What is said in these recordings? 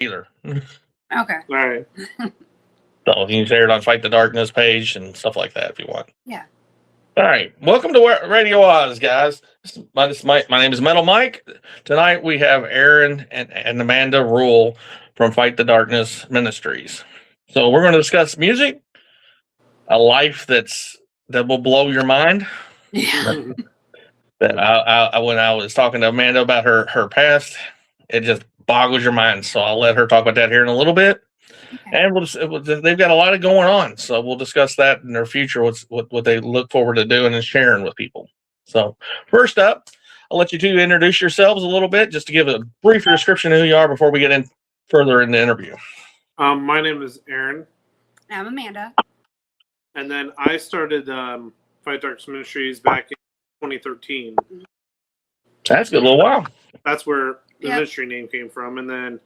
either. Okay. All right. So you can share it on Fight the Darkness page and stuff like that if you want. Yeah. All right. Welcome to Radio Oz, guys. My name is Metal Mike. Tonight we have Aaron and Amanda Rule from Fight the Darkness Ministries. So we're going to discuss music, a life that will blow your mind. Yeah. That when I was talking to Amanda about her past, it just boggles your mind. So I'll let her talk about that here in a little bit. Okay. And they've got a lot of going on, so we'll discuss that in their future. What they look forward to doing and sharing with people. So first up, I'll let you two introduce yourselves a little bit, just to give a brief description of who you are before we get in further in the interview. My name is Aaron, I'm Amanda. and then I started Fight Darkness Ministries back in 2013. That's a good little while. That's where the Yep. ministry name came from, and then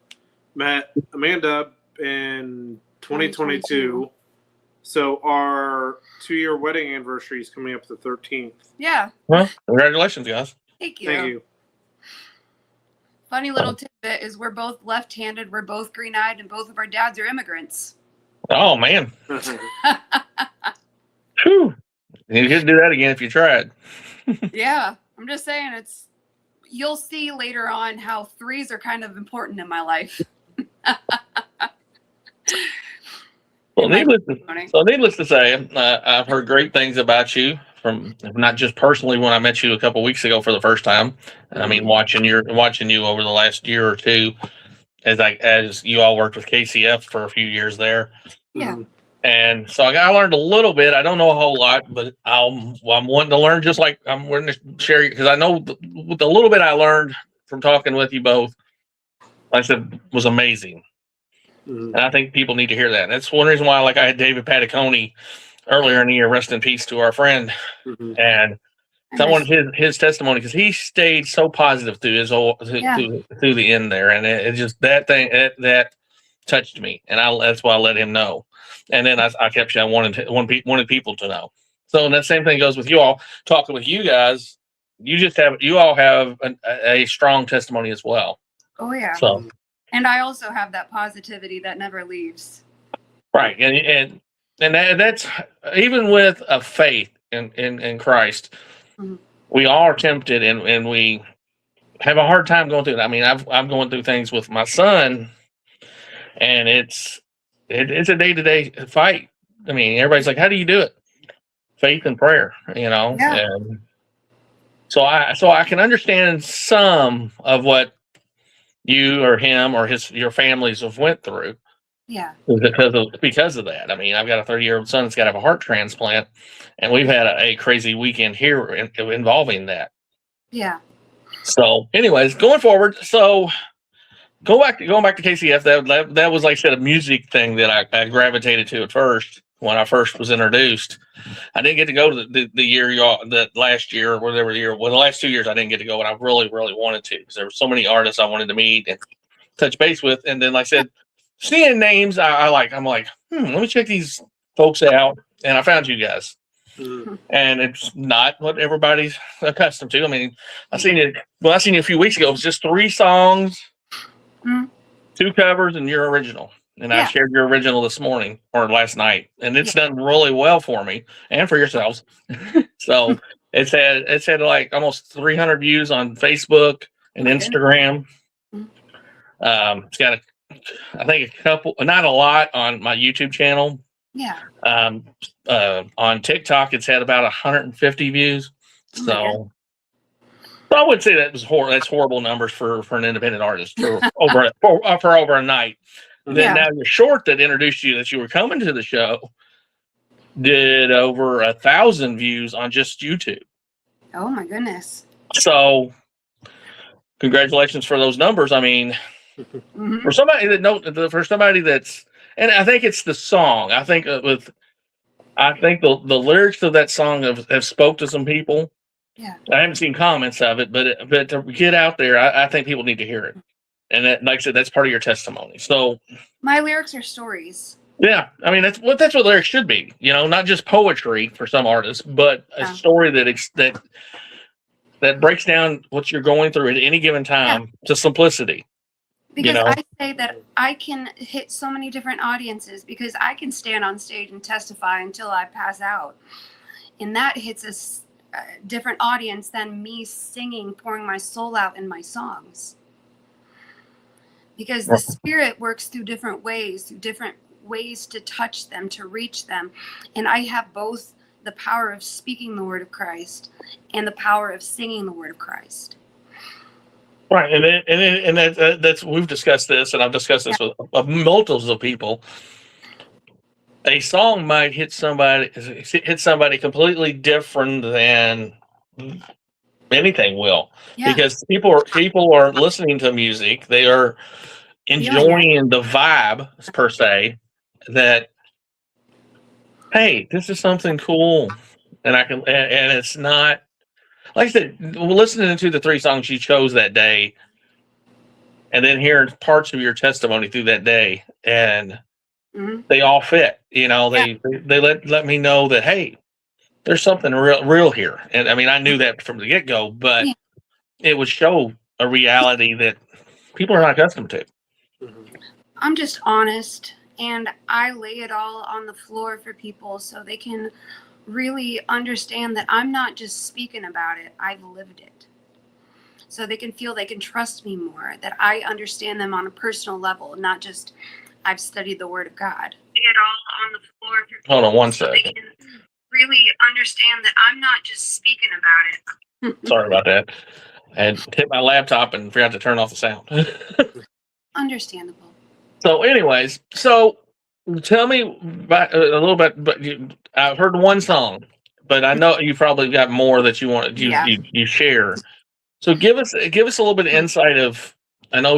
met Amanda in 2022. So our 2-year wedding anniversary is coming up the 13th. Yeah. Well, congratulations, guys. Thank you. Thank you. Funny little tidbit is we're both left-handed, we're both green-eyed, and both of our dads are immigrants. Oh man, whew. You could do that again if you tried. Yeah. I'm just saying you'll see later on how threes are kind of important in my life. Well, needless to say, I've heard great things about you from not just personally when I met you a couple weeks ago for the first time. I mean, watching you over the last year or two, as you all worked with KCF for a few years there. Yeah. And so I learned a little bit. I don't know a whole lot, but I'm wanting to learn, just like I'm wanting to share, because I know the little bit I learned from talking with you both, like I said, was amazing. And I think people need to hear that. And that's one reason why, like, I had David Pataconi earlier in the year, rest in peace to our friend. And I wanted his testimony, because he stayed so positive through through the end there. And it just, that thing, that touched me. And that's why I let him know. And then I kept saying, I wanted people to know. So, and that same thing goes with you all. Talking with you guys, you all have a strong testimony as well. Oh, yeah. So, and I also have that positivity that never leaves. right. And that's even with a faith in Christ, we all are tempted, and we have a hard time going through it. I mean, I'm going through things with my son, and it's a day-to-day fight. I mean, everybody's like, how do you do it? Faith and prayer, Yeah. And so I can understand some of what you or him or your families have went through. Yeah. Because of that. I mean, I've got a 30-year-old son that's got to have a heart transplant, and we've had a crazy weekend here involving that. Yeah. So, anyways, going forward, so going back to KCF, that was, like I said, a music thing that I gravitated to at first when I first was introduced. I didn't get to go to the year the last year or whatever year. Well, the last 2 years I didn't get to go, and I really, really wanted to, because there were so many artists I wanted to meet and touch base with. And then, like I said, seeing names I'm like, let me check these folks out. And I found you guys. And it's not what everybody's accustomed to. I mean, I seen you a few weeks ago. It was just 3 songs, 2 covers, and your original. And I shared your original this morning or last night, and it's done really well for me and for yourselves. So it's had like almost 300 views on Facebook and Instagram. It's got I think a couple, not a lot, on my YouTube channel. Yeah. On TikTok, it's had about 150 views. So I would say that was that's horrible numbers for an independent artist for over a night. Then now your short that introduced you, that you were coming to the show, did over 1,000 views on just YouTube. Oh my goodness. So congratulations for those numbers. I mean, for somebody that's, and I think it's the song. I think the lyrics of that song have spoke to some people. Yeah. I haven't seen comments of it, but to get out there, I think people need to hear it. And that, like I said, that's part of your testimony. So my lyrics are stories. Yeah, I mean that's what lyrics should be. Not just poetry for some artists, but a story that breaks down what you're going through at any given time to simplicity. Because know, I say that I can hit so many different audiences because I can stand on stage and testify until I pass out. And that hits a different audience than me singing, pouring my soul out in my songs. Because the Spirit works through different ways to touch them, to reach them. And I have both the power of speaking the word of Christ and the power of singing the word of Christ. right? That's we've discussed this, and I've discussed this with multiples of people. A song might hit somebody completely different than anything will, because people are listening to music, they are enjoying the vibe per se. That, hey, this is something cool, and I can, and it's not like I said. Listening to the 3 songs you chose that day, and then hearing parts of your testimony through that day, and they all fit. You know, they let me know that, hey, there's something real here. And I mean, I knew that from the get go, but it would show a reality that people are not accustomed to. I'm just honest, and I lay it all on the floor for people so they can really understand that I'm not just speaking about it, I've lived it. So they can feel they can trust me more, that I understand them on a personal level, not just I've studied the Word of God. Lay it all on the floor for people. Hold on one so second. they can really understand that I'm not just speaking about it. Sorry about that. I had hit my laptop and forgot to turn off the sound. Understandable. So, anyways, tell me about, a little bit. But I've heard one song, but I know you probably got more that you want you share. So give us a little bit of insight of. I know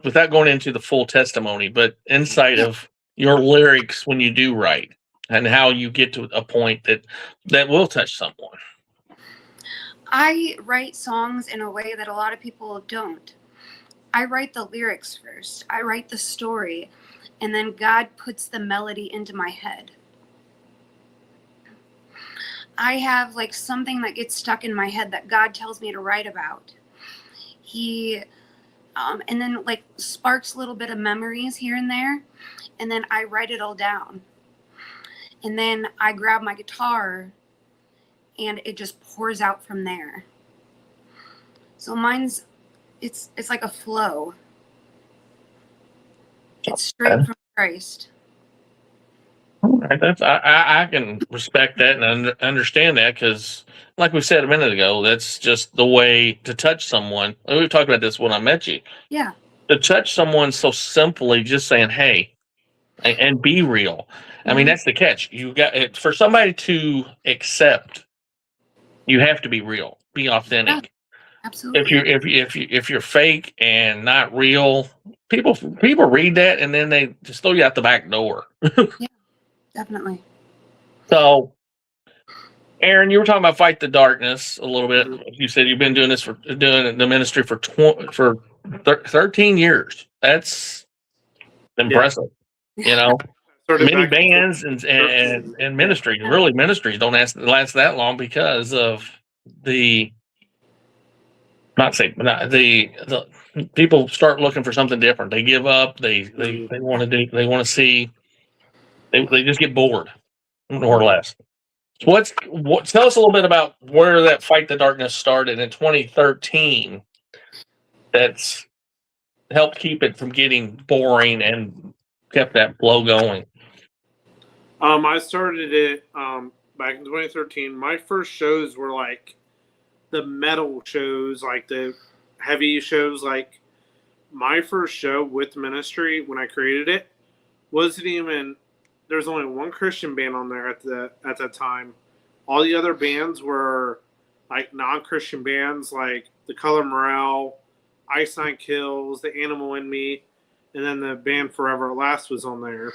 without going into the full testimony, but insight of your lyrics when you do write, and how you get to a point that will touch someone. I write songs in a way that a lot of people don't. I write the lyrics first. I write the story, and then God puts the melody into my head. I have like something that gets stuck in my head that God tells me to write about. He, and then like sparks a little bit of memories here and there, and then I write it all down. And then I grab my guitar, and it just pours out from there. So mine's, it's like a flow. It's straight from Christ. All right, I can respect that and understand that, because, like we said a minute ago, that's just the way to touch someone. And we've talked about this when I met you. Yeah. To touch someone so simply, just saying, "Hey," and be real. I mean, that's the catch. You got it, for somebody to accept. You have to be real, be authentic. Absolutely. If you're fake and not real, people read that and then they just throw you out the back door. Yeah, definitely. So, Aaron, you were talking about Fight the Darkness a little bit. You said you've been doing the ministry for 13 years. That's impressive. You know, many bands and ministries, really ministries don't last that long because of the people start looking for something different. They give up. They want to see. They just get bored, more or less. Tell us a little bit about where that Fight the Darkness started in 2013. That's helped keep it from getting boring and kept that flow going. I started it back in 2013. My first shows were like the metal shows, like the heavy shows. Like my first show with Ministry when I created it wasn't even. There was only one Christian band on there at that time. All the other bands were like non-Christian bands, like The Color Morale, Ice Nine Kills, The Animal in Me, and then the band Forever at Last was on there.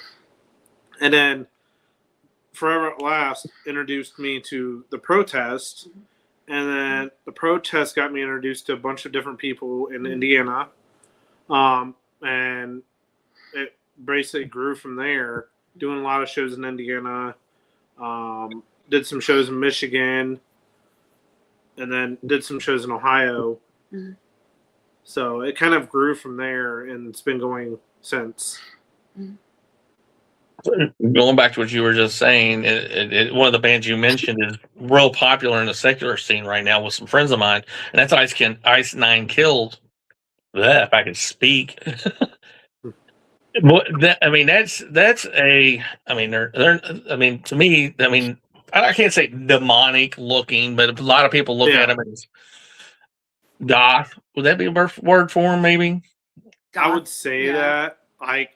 And then Forever at Last introduced me to The Protest, and then The Protest got me introduced to a bunch of different people in Indiana, and it basically grew from there. Doing a lot of shows in Indiana, did some shows in Michigan, and then did some shows in Ohio. So it kind of grew from there, and it's been going since. Going back to what you were just saying, one of the bands you mentioned is real popular in the secular scene right now with some friends of mine, and that's Ice Nine Killed. Bleh, if I could speak. That's a. I mean, they're. I mean, to me, I mean, I can't say demonic looking, but a lot of people look at them as goth. Would that be a word for them? Maybe. I would say that. Like,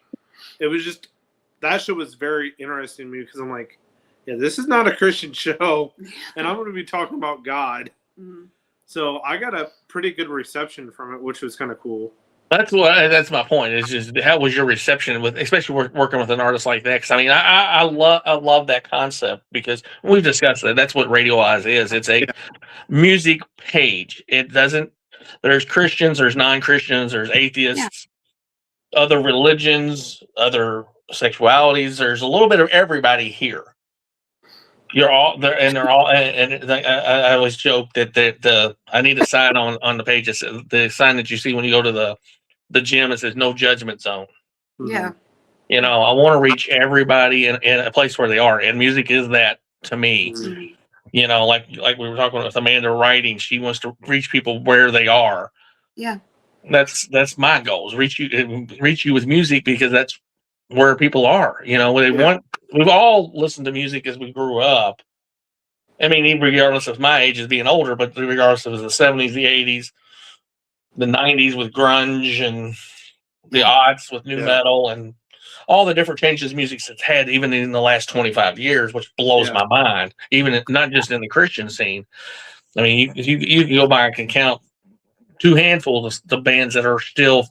it was just that show was very interesting to me because I'm like, yeah, this is not a Christian show, and I'm going to be talking about God. Mm-hmm. So I got a pretty good reception from it, which was kind of cool. That's my point. It's just how was your reception with, especially working with an artist like that? Because I mean, I love that concept because we've discussed that. That's what Radio Eyes is. It's a music page. It doesn't. There's Christians. There's non-Christians. There's atheists. Other religions. Other sexualities. There's a little bit of everybody here. You're all there, and they're all. And I always joke that the I need a sign on the page. It's the sign that you see when you go to the gym. It says "No Judgment Zone." Yeah. You know, I want to reach everybody in a place where they are, and music is that to me. Mm-hmm. You know, like we were talking with Amanda writing, she wants to reach people where they are. Yeah. That's my goal is reach you with music because that's where people are. You know, we've all listened to music as we grew up. I mean, even regardless of my age as being older, but regardless of the 70s, the 80s, the 90s with grunge and the aughts with new metal and all the different changes music's had even in the last 25 years, which blows my mind, even not just in the Christian scene. I mean, you can go back and count two handfuls of the bands that are still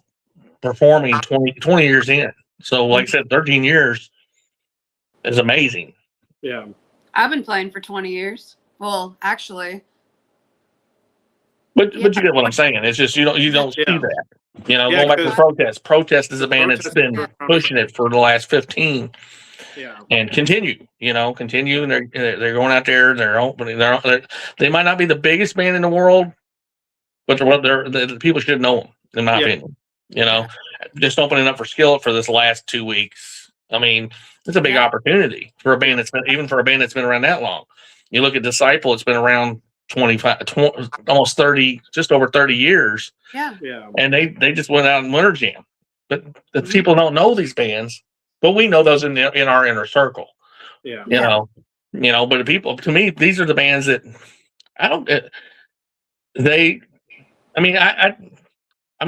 performing 20 years in. So, like I said, 13 years is amazing. Yeah. I've been playing for 20 years. Well, actually. But you get what I'm saying. It's just you don't see that. You know, going back to the Protest. Protest is a band that's been pushing it for the last 15. Yeah. And continue, and they're going out there. They're opening. They might not be the biggest band in the world, but the people should know them, in my opinion. You know, just opening up for Skillet for this last 2 weeks. I mean, it's a big opportunity for a band that's been around that long. You look at Disciple; it's been around 25, almost 30, just over 30 years. Yeah. And they just went out and winter jam, but the people don't know these bands. But we know those in our inner circle. Yeah. You know, but the people, to me, these are the bands that I'm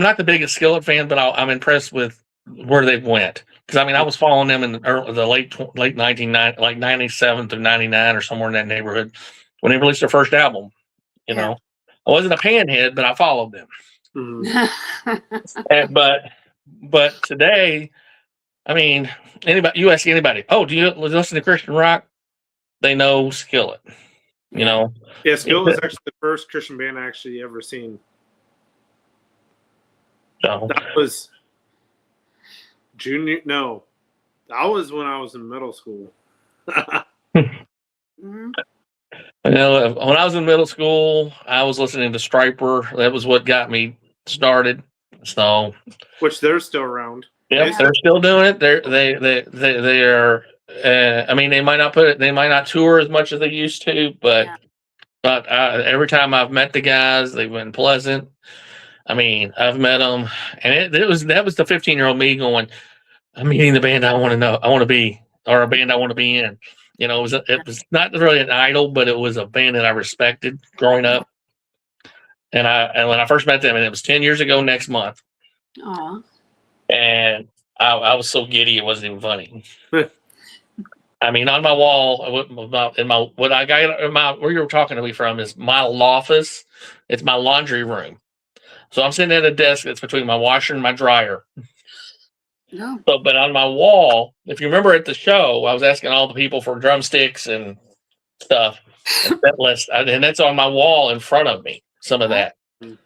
not the biggest Skillet fan, but I'm impressed with where they went. Because I mean, I was following them in the late 1990, like 97 through 99 or somewhere in that neighborhood when they released their first album. You know, I wasn't a panhead, but I followed them. But today, I mean, you ask anybody, oh, do you listen to Christian rock? They know Skillet. You know? Yeah, Skillet was actually the first Christian band I actually ever seen. So that was that was when I was in middle school. You know, when I was in middle school, I was listening to Striper. That was what got me started. So, which they're still around. Yep, they're still doing it. They are. I mean, they might not tour as much as they used to, but every time I've met the guys, they've been pleasant. I mean, I've met them, and that was the 15-year-old me going, I'm meeting the band I want to be, or a band I want to be in. You know, it was not really an idol, but it was a band that I respected growing up. And when I first met them, and it was 10 years ago next month. Aww. And I was so giddy it wasn't even funny. I mean, on my wall, where you were talking to me from is my office. It's my laundry room. So I'm sitting at a desk that's between my washer and my dryer. No. But on my wall, if you remember at the show, I was asking all the people for drumsticks and stuff. And that's on my wall in front of me. Some of that.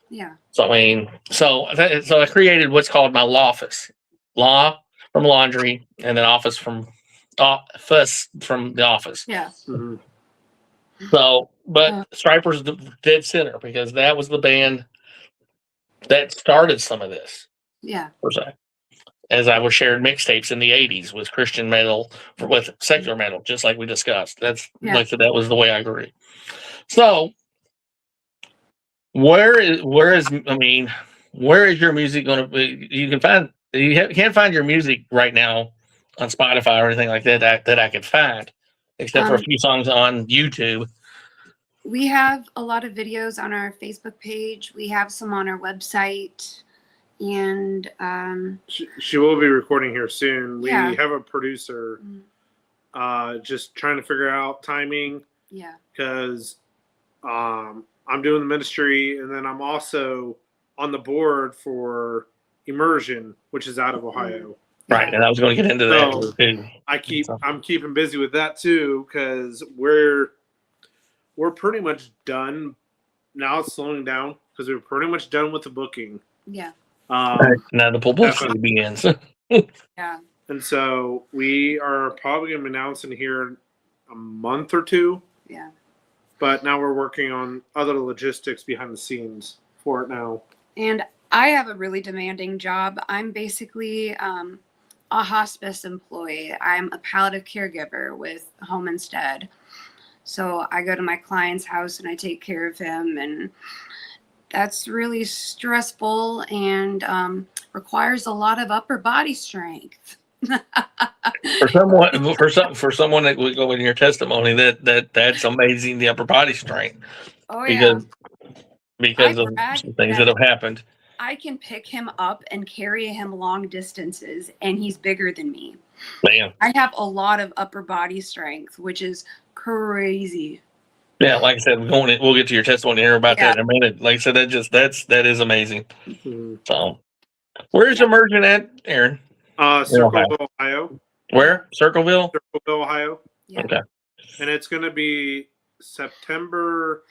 Yeah. So I mean, so I created what's called my lawfus. Law from laundry, and then office from the office. Yeah. Mm-hmm. So, but Striper's the dead center because that was the band that started some of this. Yeah. Per se. As I was sharing mixtapes in the '80s with Christian metal, with secular metal, just like we discussed. That's Yeah. like that was the way I grew. So where is your music going to be? Can't find your music right now on Spotify or anything like that I could find, except for a few songs on YouTube. We have a lot of videos on our Facebook page. We have some on our website. And she will be recording here soon. We Yeah. have a producer just trying to figure out timing. Yeah. Because I'm doing the ministry, and then I'm also on the board for Immersion, which is out of Ohio. Right, and I was going to get into that too. I'm keeping busy with that too, because we're pretty much done. Now it's slowing down because we're pretty much done with the booking. Yeah. Now the publicity begins. Yeah. And so we are probably going to be announcing here in a month or two. Yeah. But now we're working on other logistics behind the scenes for it now. And I have a really demanding job. I'm basically a hospice employee. I'm a palliative caregiver with Home Instead. So I go to my client's house and I take care of him, and that's really stressful and requires a lot of upper body strength. for someone that would go in your testimony, that's amazing, the upper body strength. Oh yeah. Because of some things that have happened. I can pick him up and carry him long distances, and he's bigger than me. Man. I have a lot of upper body strength, which is crazy. Yeah, like I said, we'll get to your testimony here about that in a minute. Like I said, that is amazing. Mm-hmm. So, where's Immersion at, Aaron? Circleville, Ohio. Where? Circleville, Ohio. Yeah. Okay. And it's going to be September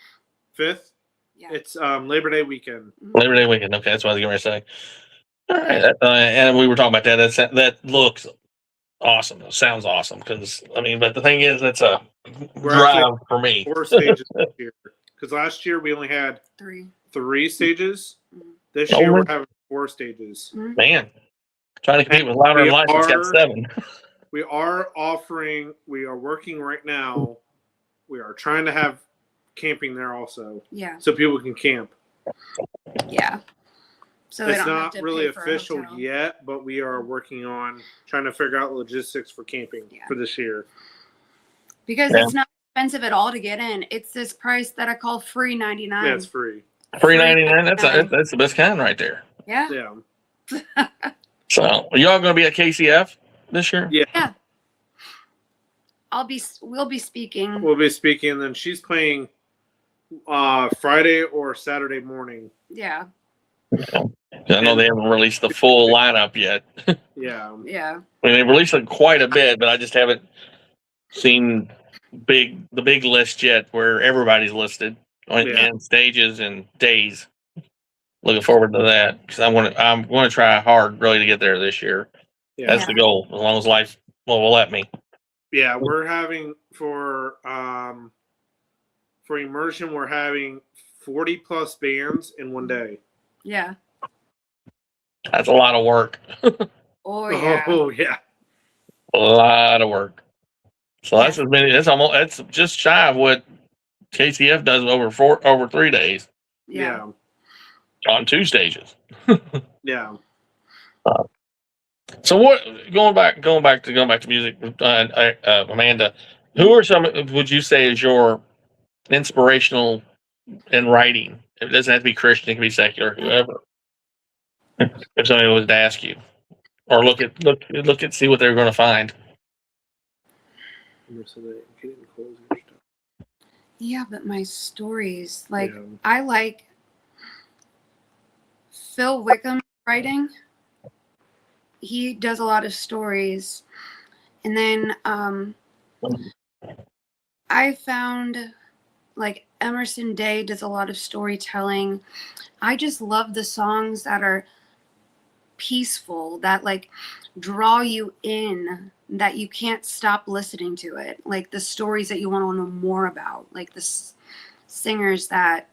5th. Yeah. It's Labor Day weekend. Labor Day weekend. Okay, that's what I was going to say. All right, and we were talking about that. That looks awesome. It sounds awesome because but the thing is, it's a drive for me. 4 stages this year, because last year we only had 3 stages. Mm-hmm. This year we're having 4 stages. Mm-hmm. Man, trying to compete with Louder and Lights. It's got 7. We are working right now. We are trying to have camping there also. Yeah. So people can camp. Yeah. So it's not really official yet, but we are working on trying to figure out logistics for camping for this year. Because it's not expensive at all to get in. It's this price that I call free 99. Yeah, it's free. Free 99. That's the best kind right there. Yeah. Yeah. So, are y'all going to be at KCF this year? Yeah. We'll be speaking. We'll be speaking, and then she's playing Friday or Saturday morning. Yeah. I know they haven't released the full lineup yet. Yeah. Yeah. They've released it quite a bit, but I just haven't seen the big list yet where everybody's listed and stages and days. Looking forward to that because I'm going to try hard really to get there this year. Yeah. That's the goal, as long as life will let me. Yeah, we're having for Immersion, we're having 40 plus bands in one day. Yeah. That's a lot of work. Oh yeah. Oh yeah. A lot of work. So that's as many. That's just shy of what KCF does over 3 days. Yeah. On 2 stages. Yeah. So what? Going back to music, Amanda. Who are some? Would you say is your inspirational in writing? It doesn't have to be Christian; it can be secular, whoever. If somebody was to ask you, or look at see what they're going to find. Yeah, but my stories, I like Phil Wickham's writing. He does a lot of stories. And then I found Emerson Day does a lot of storytelling. I just love the songs that are peaceful, that draw you in, that you can't stop listening to it. Like the stories that you want to know more about, like the singers that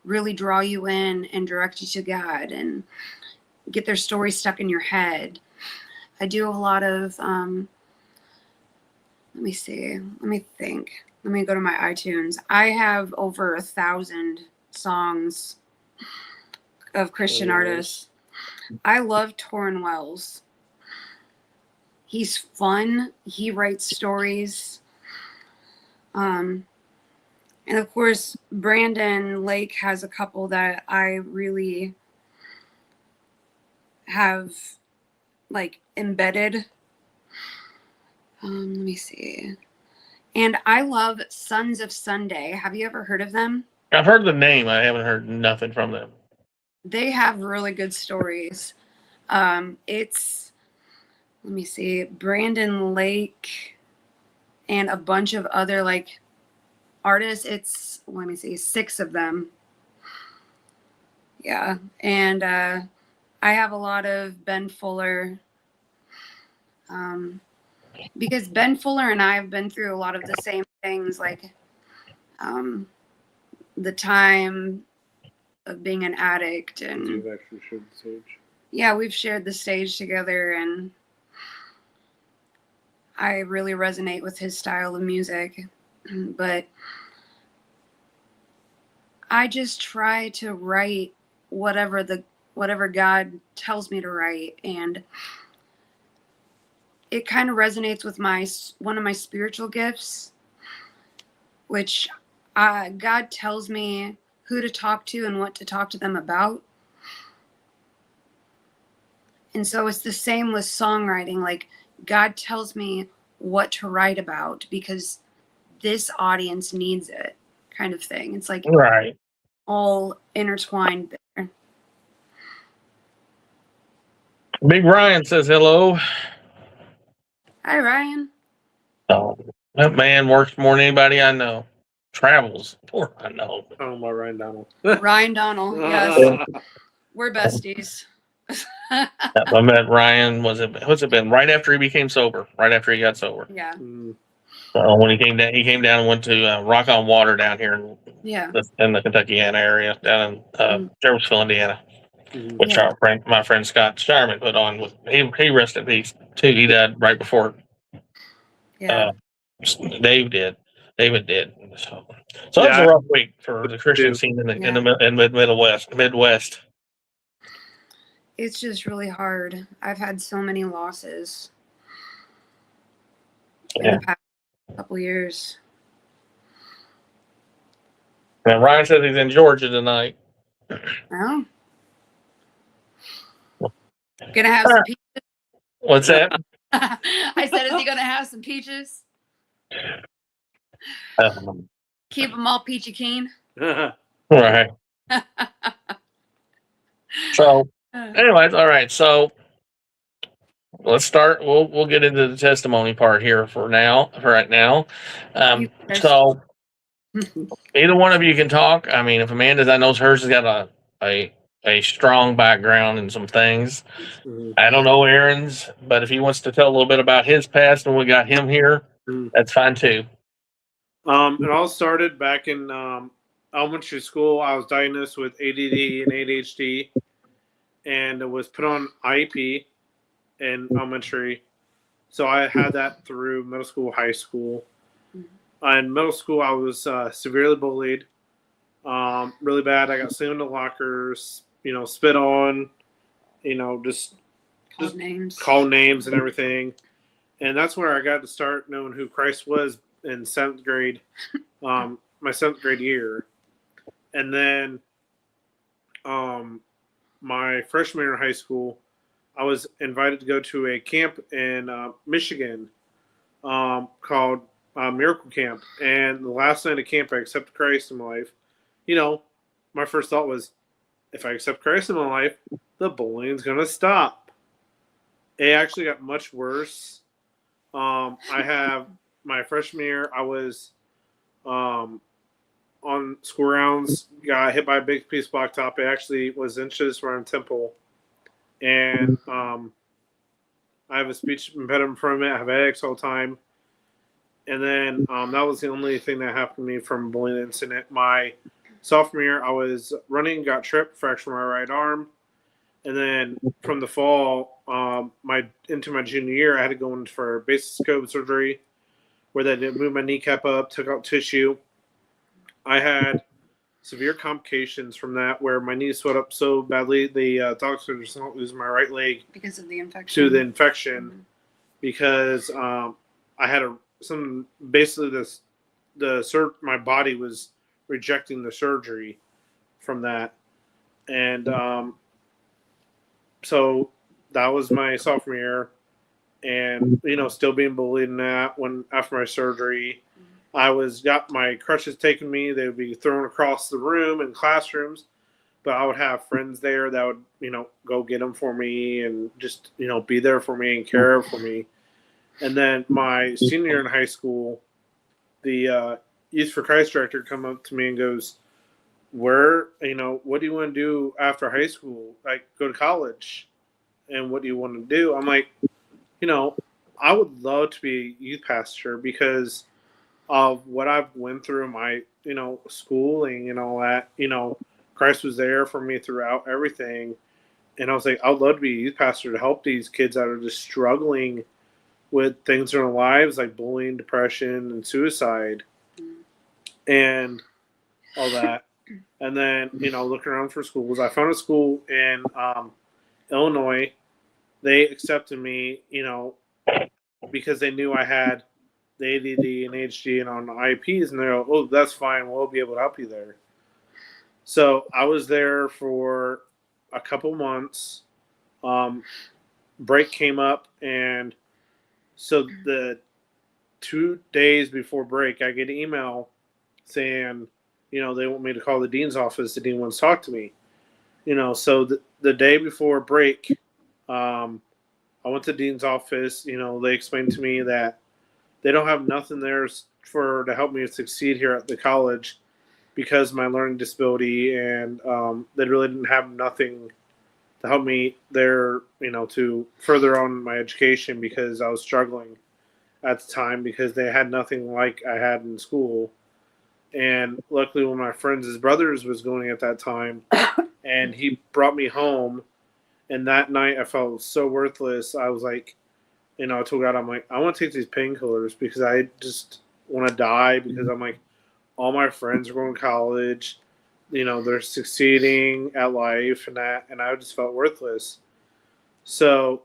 really draw you in and direct you to God and get their story stuck in your head. I do a lot of, let me see, let me think. Let me go to my iTunes. I have over 1,000 songs of Christian artists. I love Torrin Wells. He's fun. He writes stories. And of course, Brandon Lake has a couple that I really have like embedded. Let me see. And I love Sons of Sunday. Have you ever heard of them? I've heard the name. I haven't heard nothing from them. They have really good stories. It's, let me see, Brandon Lake and a bunch of other like artists. It's, let me see, 6 of them. Yeah. And I have a lot of Ben Fuller. Because Ben Fuller and I have been through a lot of the same things, like the time of being an addict, and You've actually shared the stage. Yeah, we've shared the stage together, and I really resonate with his style of music. But I just try to write whatever God tells me to write, and it kind of resonates with one of my spiritual gifts, which God tells me who to talk to and what to talk to them about. And so it's the same with songwriting. Like, God tells me what to write about because this audience needs it, kind of thing. It's like Right. all intertwined there. Big Ryan says hello. Hi, Ryan. Oh, that man works more than anybody I know. Travels more I know. Talking about Ryan Donald. Ryan Donald. Yes. We're besties. I met Ryan. What's it been? Right after he became sober. Right after he got sober. Yeah. When he came down and went to Rock on Water down here in Yeah. the Kentuckiana area, down in Jervisville, Indiana, which Yeah. my friend Scott Shireman put on. He rest in peace too. He died right before Yeah. David did. So that was a rough week for the Christian scene in the Midwest. It's just really hard. I've had so many losses in the past couple years. And Ryan says he's in Georgia tonight. Oh. Gonna have some peaches. What's that? I said, is he gonna have some peaches? Keep them all peachy keen. Right. So, anyways, all right. So let's start. We'll get into the testimony part here for right now. So either one of you can talk. I mean, if Amanda, I know hers has got a strong background in some things. I don't know Aaron's, but if he wants to tell a little bit about his past and we got him here, that's fine too. It all started back in elementary school. I was diagnosed with ADD and ADHD, and it was put on IEP in elementary. So I had that through middle school, high school. In middle school, I was severely bullied, really bad. I got slammed into lockers, spit on, just call names and everything. And that's where I got to start knowing who Christ was in 7th grade, my 7th grade year. And then my freshman year in high school, I was invited to go to a camp in Michigan called Miracle Camp. And the last night of camp, I accepted Christ in my life. My first thought was, if I accept Christ in my life, the bullying's going to stop. It actually got much worse. I have my freshman year, I was on school grounds, got hit by a big piece of blacktop. It actually was inches around temple. And I have a speech impediment from it. I have headaches all the time. And then that was the only thing that happened to me from a bullying incident. My sophomore year, I was running, got tripped, fractured my right arm. And then from the fall, into my junior year, I had to go in for basic scope surgery where they did move my kneecap up, took out tissue. I had severe complications from that where my knee swelled up so badly the doctors not losing my right leg because of the infection. to the infection because I had basically my body was rejecting the surgery from that. And so that was my sophomore year, and still being bullied in that. When after my surgery, I got my crutches taken me. They would be thrown across the room in classrooms, but I would have friends there that would go get them for me and just be there for me and care for me. And then my senior year in high school, the Youth for Christ director come up to me and goes, what do you want to do after high school? Like, go to college. And what do you want to do? I'm like, I would love to be a youth pastor because of what I've went through in my, schooling and all that. Christ was there for me throughout everything. And I was like, I'd love to be a youth pastor to help these kids that are just struggling with things in their lives like bullying, depression, and suicide and all that. And then, looking around for schools, I found a school in Illinois. They accepted me, because they knew I had the ADD and ADHD and on IEPs, and they're like, oh, that's fine. We'll be able to help you there. So I was there for a couple months. Break came up, and so the 2 days before break, I get an email saying, they want me to call the dean's office. The dean wants to talk to me. So the day before break, I went to the dean's office. They explained to me that they don't have nothing there to help me succeed here at the college because of my learning disability, and they really didn't have nothing to help me there, to further on my education because I was struggling at the time because they had nothing like I had in school. And luckily, one of my friends, his brothers was going at that time, and he brought me home. And that night, I felt so worthless. I was like, I told God, I'm like, I want to take these painkillers because I just want to die because I'm like, all my friends are going to college. They're succeeding at life and that, and I just felt worthless. So,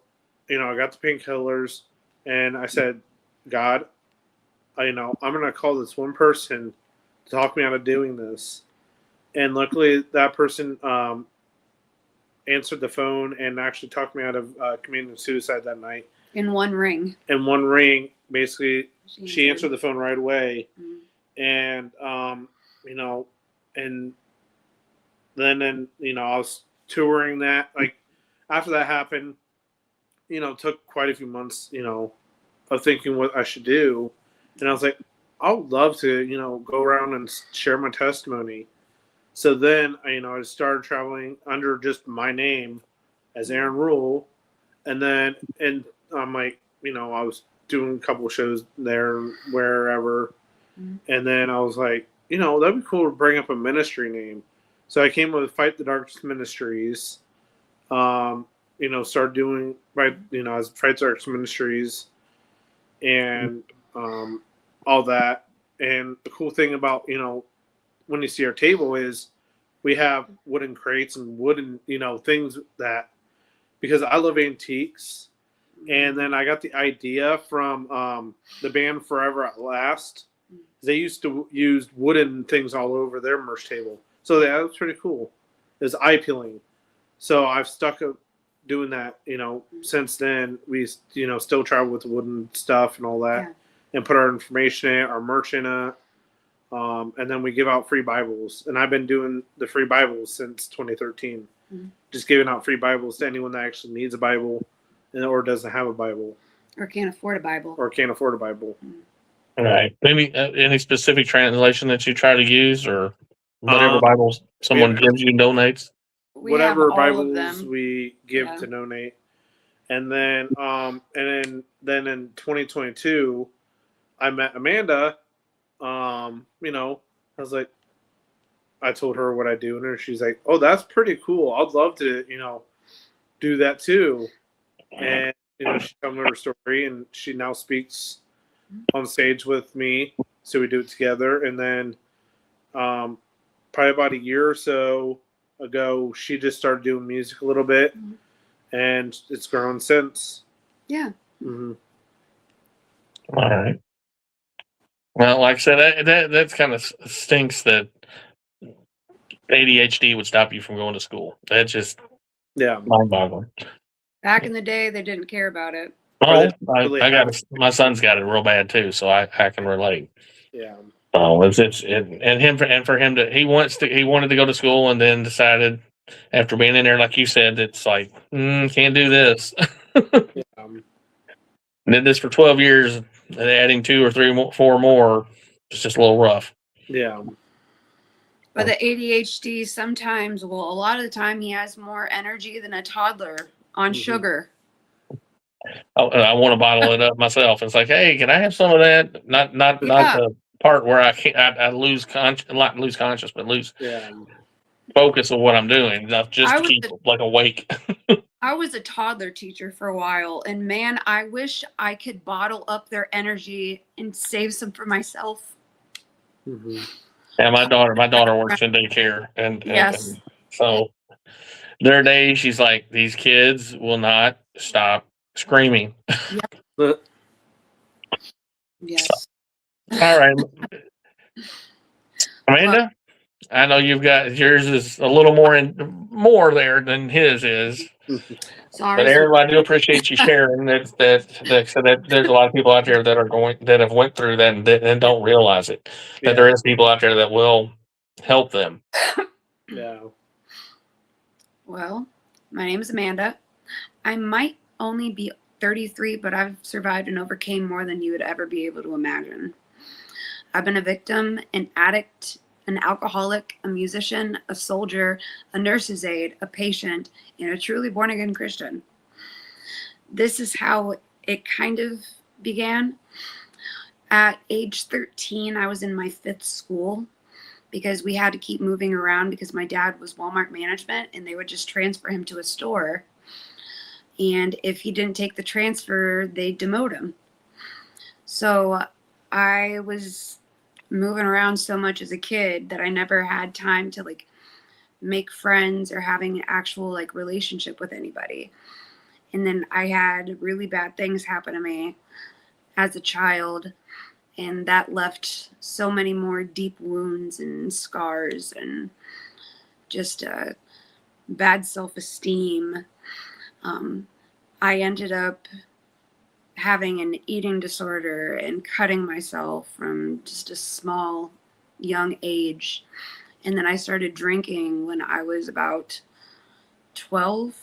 I got the painkillers, and I said, God, I'm going to call this one person to talk me out of doing this. And luckily, that person answered the phone and actually talked me out of committing suicide that night. In one ring. In one ring, basically, she answered the phone right away. Mm-hmm. And, and then, I was touring that. Like, after that happened, took quite a few months, of thinking what I should do. And I was like, I would love to, go around and share my testimony. So then, I started traveling under just my name as Aaron Rule. And I'm like, I was doing a couple of shows there, wherever. Mm-hmm. And then I was like, that'd be cool to bring up a ministry name. So I came with Fight the Darkness Ministries. Started doing, as Fight the Darkness Ministries and all that. And the cool thing about, when you see our table is we have wooden crates and wooden, things that, because I love antiques. And then I got the idea from the band Forever at Last. They used to use wooden things all over their merch table. So that was pretty cool. It was eye-peeling. So I've stuck doing that, since then. We, still travel with wooden stuff and all that. Yeah. And put our information in it, our merch in it. And then we give out free Bibles. And I've been doing the free Bibles since 2013. Mm-hmm. Just giving out free Bibles to anyone that actually needs a Bible or doesn't have a Bible. Or can't afford a Bible. Mm-hmm. All right. Maybe any specific translation that you try to use or whatever Bibles someone gives you, donates? Whatever Bibles we give to donate. And then in 2022, I met Amanda. I was like, I told her what I do, and she's like, "Oh, that's pretty cool. I'd love to, do that too." And she told me her story, and she now speaks on stage with me, so we do it together. And then, probably about a year or so ago, she just started doing music a little bit, and it's grown since. Yeah. Mm-hmm. All right. Well, like I said, that's kind of stinks that ADHD would stop you from going to school. That's just mind-boggling. Back in the day, they didn't care about it. Oh, my son's got it real bad too, so I can relate. Yeah. Oh, and for him he wanted to go to school and then decided after being in there, like you said, it's like can't do this. Yeah. Did this for 12 years, and adding 2 or 3 more, 4 more, it's just a little rough. Yeah. But the ADHD sometimes, a lot of the time, he has more energy than a toddler on sugar. I want to bottle it up myself. It's like, hey, can I have some of that? Not the part where I lose not lose conscious, but lose focus of what I'm doing. Enough just to keep like awake. I was a toddler teacher for a while, and man, I wish I could bottle up their energy and save some for myself. Mm-hmm. Yeah, my daughter works in daycare, and so their day, she's like, these kids will not stop screaming. Yep. Yes. So, all right, Amanda. I know you've got yours is a little more there than his is. Sorry, but Aaron, I do appreciate you sharing that there's a lot of people out there that have went through that and don't realize it. That there is people out there that will help them. Yeah. Well, my name is Amanda. I might only be 33, but I've survived and overcame more than you would ever be able to imagine. I've been a victim, an addict, an alcoholic, a musician, a soldier, a nurse's aide, a patient, and a truly born-again Christian. This is how it kind of began. At age 13, I was in my 5th school because we had to keep moving around because my dad was Walmart management and they would just transfer him to a store. And if he didn't take the transfer, they'd demote him. So I was moving around so much as a kid that I never had time to make friends or having an actual relationship with anybody. And then I had really bad things happen to me as a child, and that left so many more deep wounds and scars and just bad self-esteem. I ended up having an eating disorder and cutting myself from just a small, young age. And then I started drinking when I was about 12.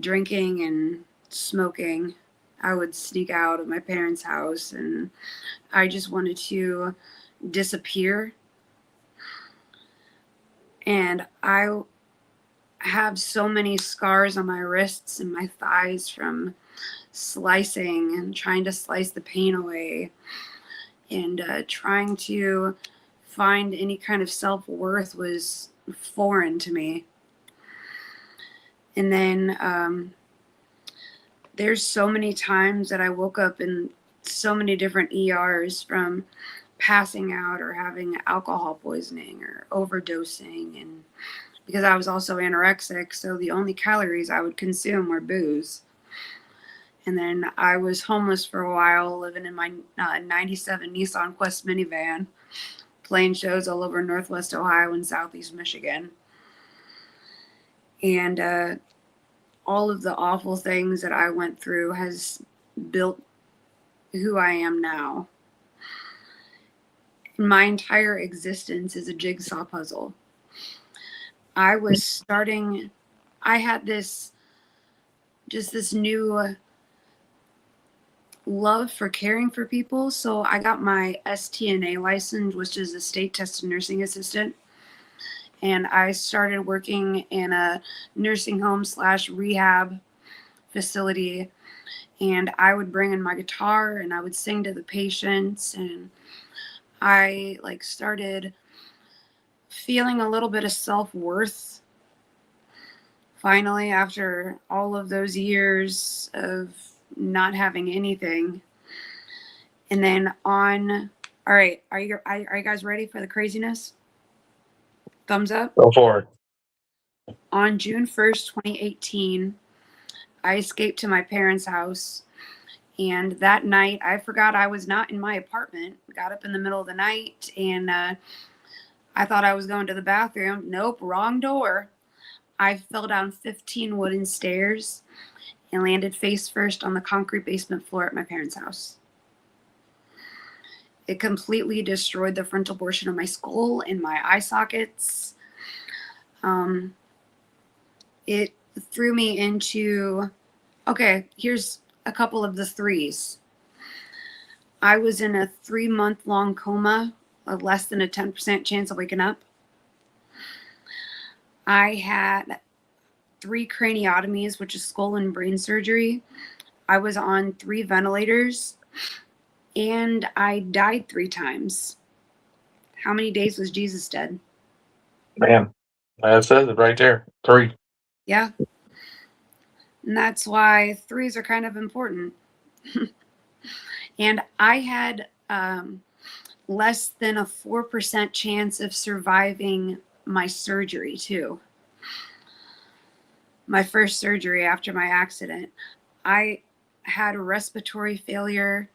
Drinking and smoking. I would sneak out of my parents' house and I just wanted to disappear. And I have so many scars on my wrists and my thighs from slicing and trying to slice the pain away and trying to find any kind of self-worth was foreign to me. And then there's so many times that I woke up in so many different ERs from passing out or having alcohol poisoning or overdosing, and because I was also anorexic, so the only calories I would consume were booze. And then I was homeless for a while, living in my 97 Nissan Quest minivan, playing shows all over Northwest Ohio and Southeast Michigan. And all of the awful things that I went through has built who I am now. My entire existence is a jigsaw puzzle. I had this new love for caring for people. So I got my STNA license, which is a state tested nursing assistant. And I started working in a nursing home / rehab facility. And I would bring in my guitar and I would sing to the patients. And I started feeling a little bit of self-worth finally after all of those years of not having anything. And then all right, are you guys ready for the craziness? Thumbs up. Go for it. On June 1st, 2018, I escaped to my parents' house. And that night, I forgot I was not in my apartment. Got up in the middle of the night, and I thought I was going to the bathroom. Nope, wrong door. I fell down 15 wooden stairs and landed face first on the concrete basement floor at my parents' house. It completely destroyed the frontal portion of my skull and my eye sockets. It threw me into, okay, here's a couple of the threes. I was in a 3-month-long coma, less than a 10% chance of waking up. I had 3 craniotomies, which is skull and brain surgery. I was on 3 ventilators, and I died 3 times. How many days was Jesus dead? Man, that says it right there. 3. Yeah. And that's why 3s are kind of important. And I had less than a 4% chance of surviving my surgery, too. My first surgery after my accident. I had respiratory failure.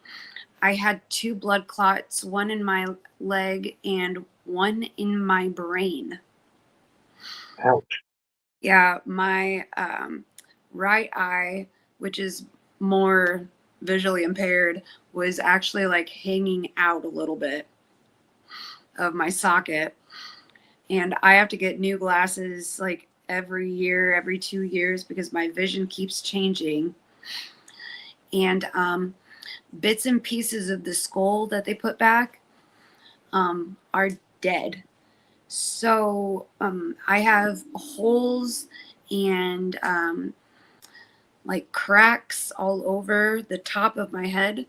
I had 2 blood clots, 1 in my leg and 1 in my brain. Ouch. Yeah, my right eye, which is more visually impaired, was actually like hanging out a little bit of my socket. And I have to get new glasses like every year, every 2 years, because my vision keeps changing. And bits and pieces of the skull that they put back are dead. So I have holes and like cracks all over the top of my head.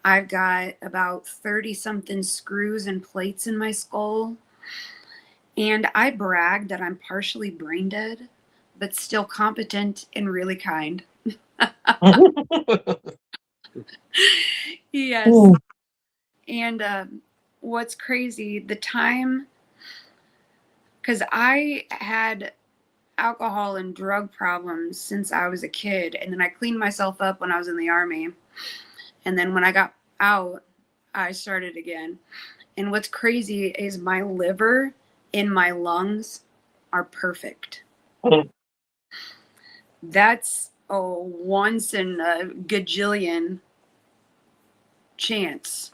I've got about 30 something screws and plates in my skull. And I brag that I'm partially brain dead, but still competent and really kind. Yes. And what's crazy, the time, because I had alcohol and drug problems since I was a kid. And then I cleaned myself up when I was in the Army. And then when I got out, I started again. And what's crazy is my liver and my lungs are perfect. That's a once in a gajillion chance.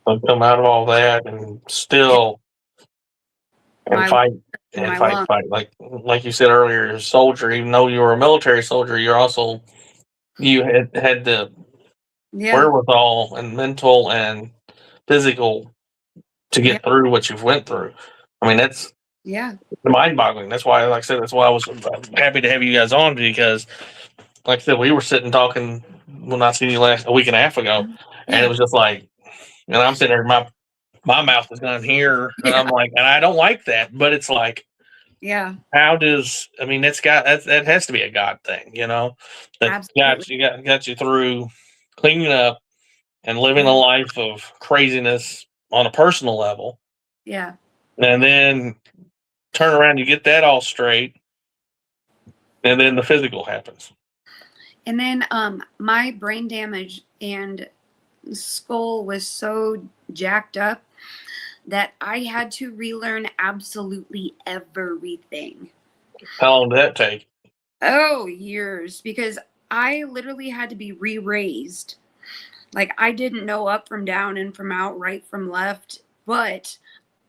I'll come out of all that and still fight. Like you said earlier, a soldier, even though you were a military soldier, you had the wherewithal and mental and physical to get through what you've went through. I mean, that's mind-boggling. That's why, like I said, that's why I was happy to have you guys on, because, like I said, we were sitting talking when I seen you a week and a half ago, and it was just like, and I'm sitting there, my mouth is done here, and I'm like, and I don't like that, but it's like, how does, I mean, that has to be a God thing, that got you through cleaning up and living a life of craziness on a personal level. Yeah. And then turn around, you get that all straight, and then the physical happens. And then my brain damage and skull was so jacked up that I had to relearn absolutely everything. How long did that take? Oh, years, because I literally had to be re-raised. Like, I didn't know up from down and from out, right from left, but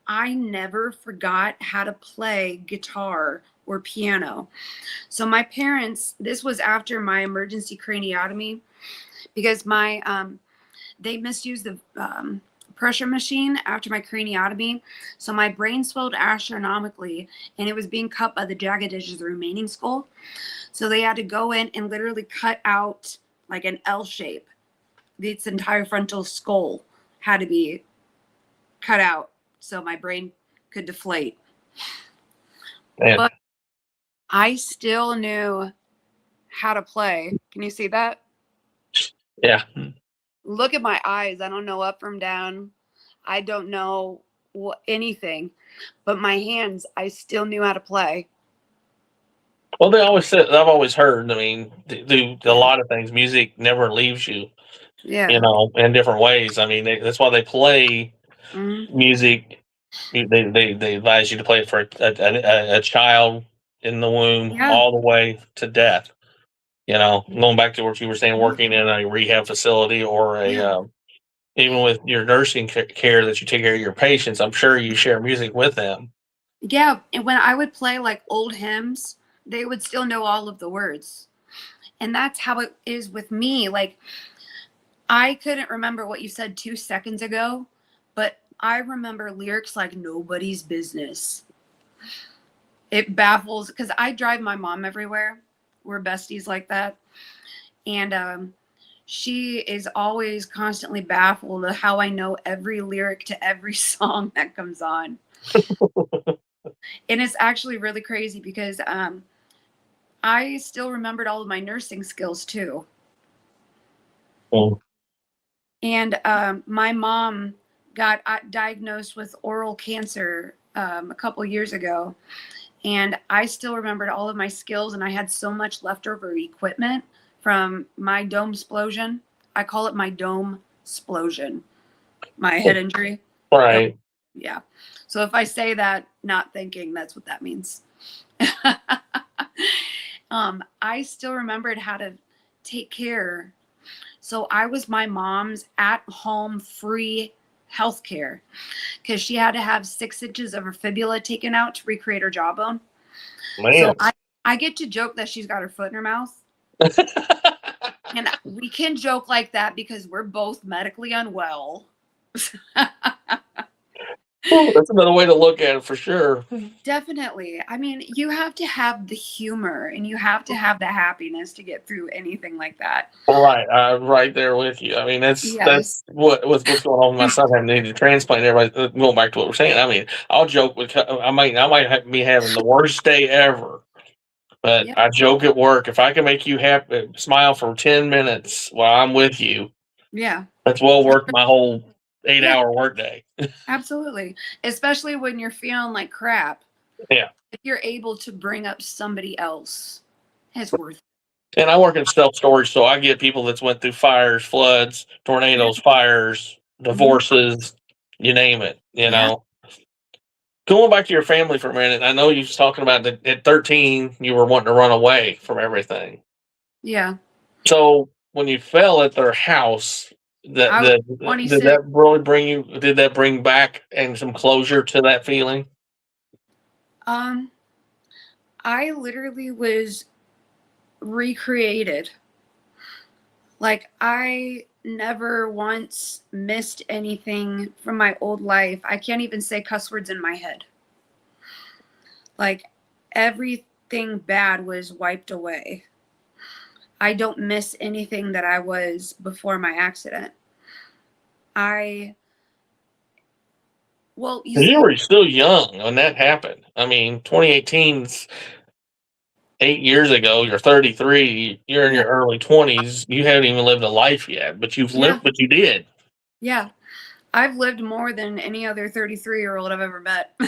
I never forgot how to play guitar or piano. So my parents, this was after my emergency craniotomy, because they misused the pressure machine after my craniotomy. So my brain swelled astronomically, and it was being cut by the jagged edges of the remaining skull. So they had to go in and literally cut out like an L shape. Its entire frontal skull had to be cut out so my brain could deflate. And But I still knew how to play. Can you see that? yeah. Look at my eyes. I don't know up from down. I don't know anything. But my hands, I still knew how to play. Well, they always said, I've always heard, I mean, do a lot of things. Music never leaves you, Yeah. in different ways. I mean, that's why they play music. They advise you to play it for a child in the womb Yeah. all the way to death. Going back to what you were saying, working in a rehab facility or even with your nursing care that you take care of your patients, I'm sure you share music with them. Yeah. And when I would play like old hymns, they would still know all of the words. And that's how it is with me. Like, I couldn't remember what you said 2 seconds ago, but I remember lyrics like nobody's business. It baffles because I drive my mom everywhere. We're besties like that. And she is always constantly baffled at how I know every lyric to every song that comes on. And it's actually really crazy because I still remembered all of my nursing skills too. Mm. And my mom got diagnosed with oral cancer a couple years ago. And I still remembered all of my skills, and I had so much leftover equipment from my dome explosion. I call it my dome explosion, my head injury. Right. Yeah. So if I say that not thinking, that's what that means. I still remembered how to take care. So I was my mom's at-home free health care because she had to have 6 inches of her fibula taken out to recreate her jawbone. Man. So I get to joke that she's got her foot in her mouth. And we can joke like that because we're both medically unwell. Well, that's another way to look at it for sure. Definitely. I mean, you have to have the humor and you have to have the happiness to get through anything like that. Right, I'm right there with you. I mean, that's what's going on with my son having to need a transplant. And everybody going back to what we're saying. I mean, I'll joke with I might be having the worst day ever, but I joke at work. If I can make you happy, smile for 10 minutes while I'm with you, that's well worth my whole 8-hour workday. Absolutely, especially when you're feeling like crap. Yeah. If you're able to bring up somebody else, it's worth it. And I work in self-storage, so I get people that's went through fires, floods, tornadoes, fires, divorces, you name it, Going back to your family for a minute, I know you was talking about that at 13, you were wanting to run away from everything. Yeah. So when you fell at their house, did that really did that bring back and some closure to that feeling? I literally was recreated. Like, I never once missed anything from my old life. I can't even say cuss words in my head. Like, everything bad was wiped away. I don't miss anything that I was before my accident. You were still young when that happened. I mean, 2018's 8 years ago. You're 33. You're in your early 20s. You haven't even lived a life yet, but you've lived. But you did. Yeah, I've lived more than any other 33-year-old I've ever met.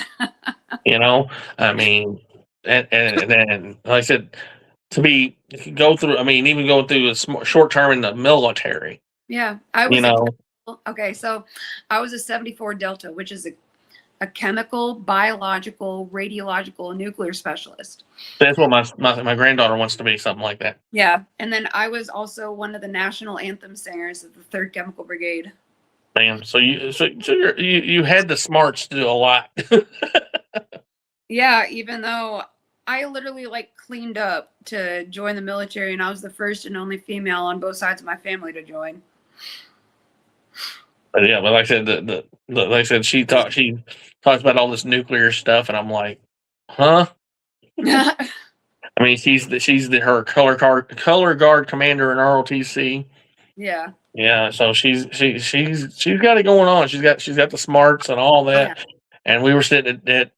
I mean, and like I said, go through. I mean, even going through a short term in the military. Yeah, I was. Okay, so I was a 74 Delta, which is a chemical, biological, radiological, nuclear specialist. That's what my granddaughter wants to be, something like that. Yeah, and then I was also one of the national anthem singers of the 3rd Chemical Brigade. Damn, so you had the smarts to do a lot. Yeah, even though I literally cleaned up to join the military, and I was the first and only female on both sides of my family to join. But yeah, but like I said, she talks about all this nuclear stuff, and I'm like, huh? I mean, she's her color guard commander in ROTC. Yeah. Yeah, so she's got it going on. She's got the smarts and all that. and we were sitting at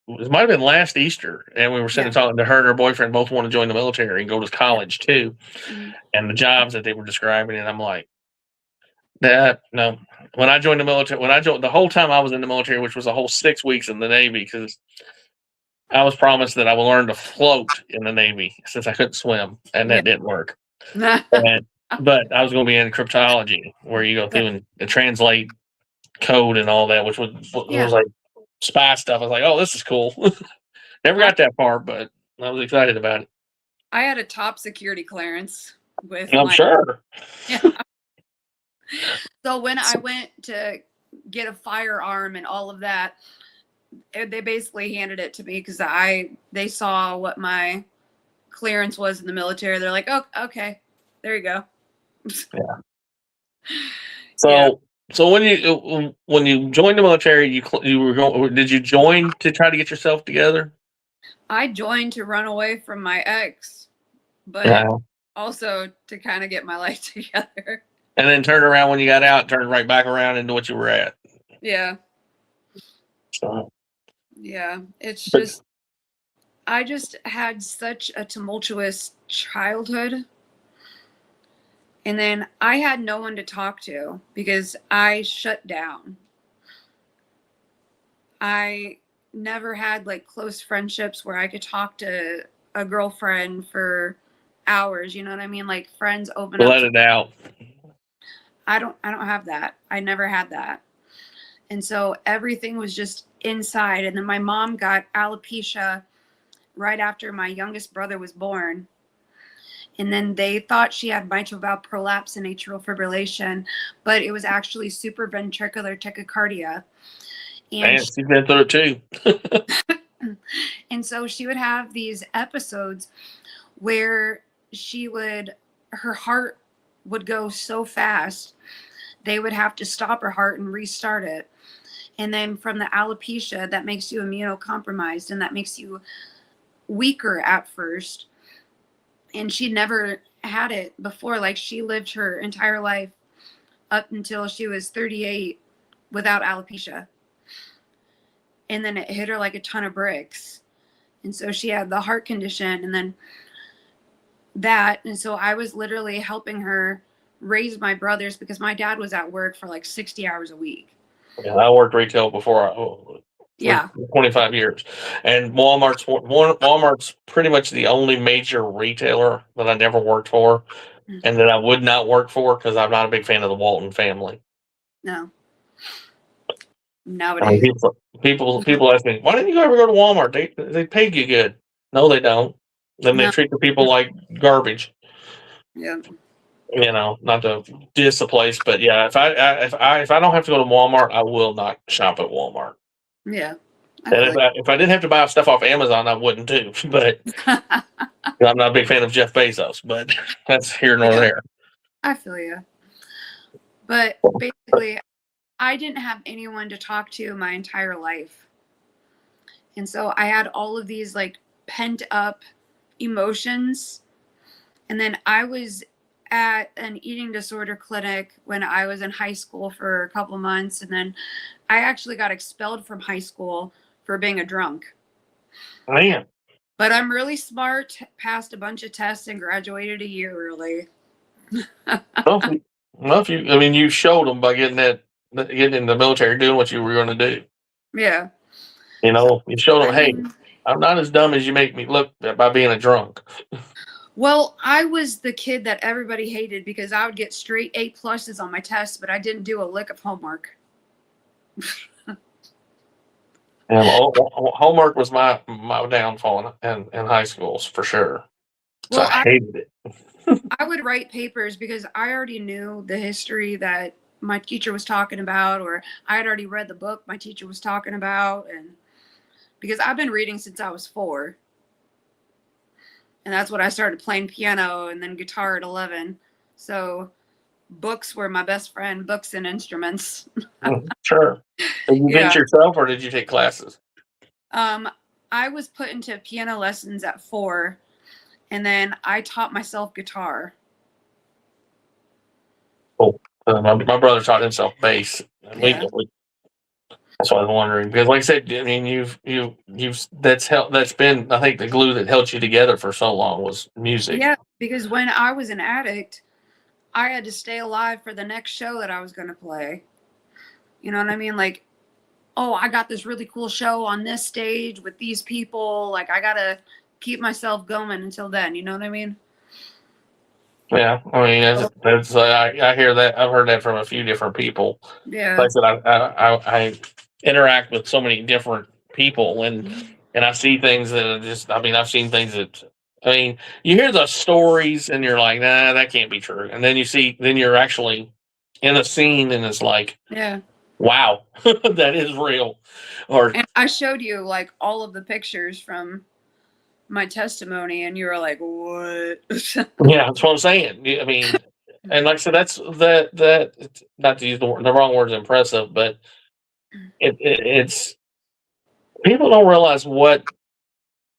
it might have been last Easter, and we were sitting talking to her and her boyfriend both want to join the military and go to college too, and the jobs that they were describing, and I'm like, that no. When I joined the military, when I joined the whole time I was in the military, which was a whole 6 weeks in the Navy, because I was promised that I would learn to float in the Navy since I couldn't swim, and that didn't work. And, but I was going to be in cryptology, where you go through and translate code and all that, which was like spy stuff. I was like, oh, this is cool. Never got that far, but I was excited about it. I had a top security clearance with I'm sure. Yeah. So when I went to get a firearm and all of that, they basically handed it to me because they saw what my clearance was in the military. They're like, oh, okay, there you go. Yeah. So when you joined the military, you were going. Did you join to try to get yourself together? I joined to run away from my ex, but also to kind of get my life together. And then turn around when you got out, turn right back around into what you were at. Yeah. So. Yeah, it's just, I just had such a tumultuous childhood. And then I had no one to talk to because I shut down. I never had like close friendships where I could talk to a girlfriend for hours. You know what I mean? Like friends open up. Let it out. I don't have that. I never had that. And so everything was just inside. And then my mom got alopecia right after my youngest brother was born. And then they thought she had mitral valve prolapse and atrial fibrillation, but it was actually supraventricular tachycardia. And she's been through it too. And so she would have these episodes where her heart would go so fast, they would have to stop her heart and restart it. And then from the alopecia, that makes you immunocompromised and that makes you weaker at first. And she never had it before. Like she lived her entire life up until she was 38 without alopecia. And then it hit her like a ton of bricks. And so she had the heart condition and then that. And so I was literally helping her raise my brothers because my dad was at work for like 60 hours a week. Yeah, I worked retail before. 25 years, and Walmart's pretty much the only major retailer that I never worked for, and that I would not work for because I'm not a big fan of the Walton family. No. Nowadays, people ask me, why didn't you ever go to Walmart? They paid you good. No, they don't. Then they treat the people like garbage. Yeah. You know, not to diss the place, but yeah, if I don't have to go to Walmart, I will not shop at Walmart. Yeah. And if I didn't have to buy stuff off Amazon, I wouldn't too. But I'm not a big fan of Jeff Bezos, but that's here nor there. I feel you. But basically, I didn't have anyone to talk to my entire life. And so I had all of these like pent up emotions. And then I was at an eating disorder clinic when I was in high school for a couple months. And then I actually got expelled from high school for being a drunk. Man. But I'm really smart, passed a bunch of tests and graduated a year early. You showed them by getting in the military, doing what you were going to do. Yeah. You know, you showed them, hey, I'm not as dumb as you make me look by being a drunk. Well, I was the kid that everybody hated because I would get straight A+ on my tests, but I didn't do a lick of homework. Homework was my downfall in high schools for sure. So Well, I hated it. I would write papers because I already knew the history that my teacher was talking about, or I had already read the book my teacher was talking about, and because I've been reading since I was 4. And that's when I started playing piano and then guitar at 11. So books were my best friend, books and instruments. Sure. Did you get yourself or did you take classes? I was put into piano lessons at 4, and then I taught myself guitar. Oh, my brother taught himself bass. Yeah. That's what I was wondering because, like I said, I mean, you've that's been I think the glue that held you together for so long was music. Yeah, because when I was an addict, I had to stay alive for the next show that I was going to play. You know what I mean? Like, oh, I got this really cool show on this stage with these people. Like, I got to keep myself going until then. You know what I mean? Yeah, I mean Oh, that's I hear that I've heard that from a few different people. yeah. Like I said, I interact with so many different people, and I see things that are just I mean I've seen things that I mean you hear the stories and you're like nah that can't be true, and then you're actually in a scene and it's like Yeah. wow that is real, or And I showed you like all of the pictures from my testimony, and you were like, what? yeah that's what I'm saying. I mean, and like I said that's not to use the wrong words impressive, but it's people don't realize what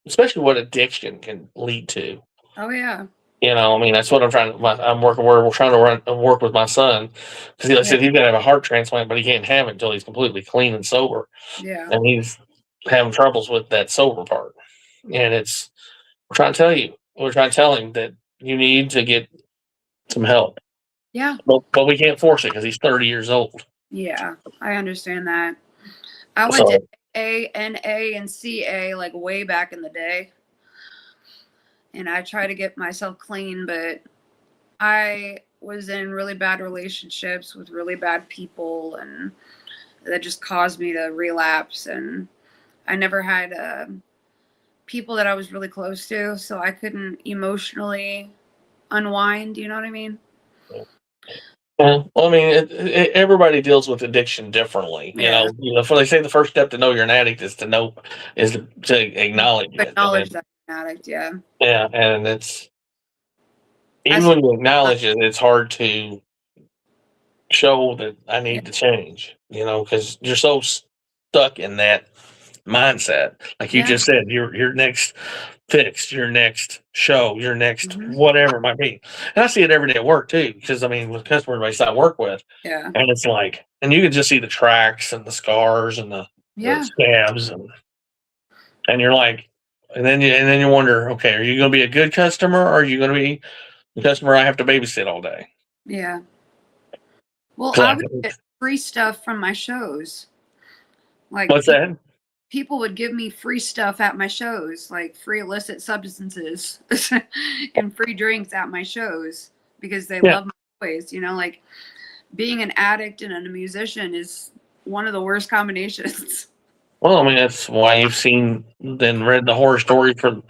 especially what addiction can lead to. Oh, yeah. You know, I mean, that's what I'm trying to. I'm working. We're trying to work with my son because he like I Yeah. said he's gonna have a heart transplant, but he can't have it until he's completely clean and sober, Yeah. and he's having troubles with that sober part. And it's we're trying to tell him that you need to get some help, Yeah. but we can't force it because he's 30 years old. Yeah. I understand that. I went to So NA, and CA like way back in the day. And I try to get myself clean, but I was in really bad relationships with really bad people, and that just caused me to relapse. And I never had people that I was really close to, so I couldn't emotionally unwind. You know what I mean? yeah, well, I mean, everybody deals with addiction differently. Yeah. For they say the first step to know you're an addict is to acknowledge it. I Acknowledge mean, that I'm an addict. Yeah. yeah, and it's I even still, when you acknowledge it, it's hard to show that I yeah. need to change. Because you're so stuck in that mindset. Like you Yeah. just said, your next fix, your next show, your next Hmm. whatever it might be. And I see it every day at work too, because I mean, with customers I work with, Yeah. and it's like, and you can just see the tracks and the scars and the Yeah. scabs, and you're like, and then you wonder, okay, are you going to be a good customer, or are you going to be the customer I have to babysit all day? Yeah. Well, 'Cause I like, would get free stuff from my shows. Like what's that? people would give me free stuff at my shows, like free illicit substances and free drinks at my shows because they Yeah. love my voice. You know, like being an addict and a musician is one of the worst combinations. Well, I mean, that's why you've seen and read the horror story for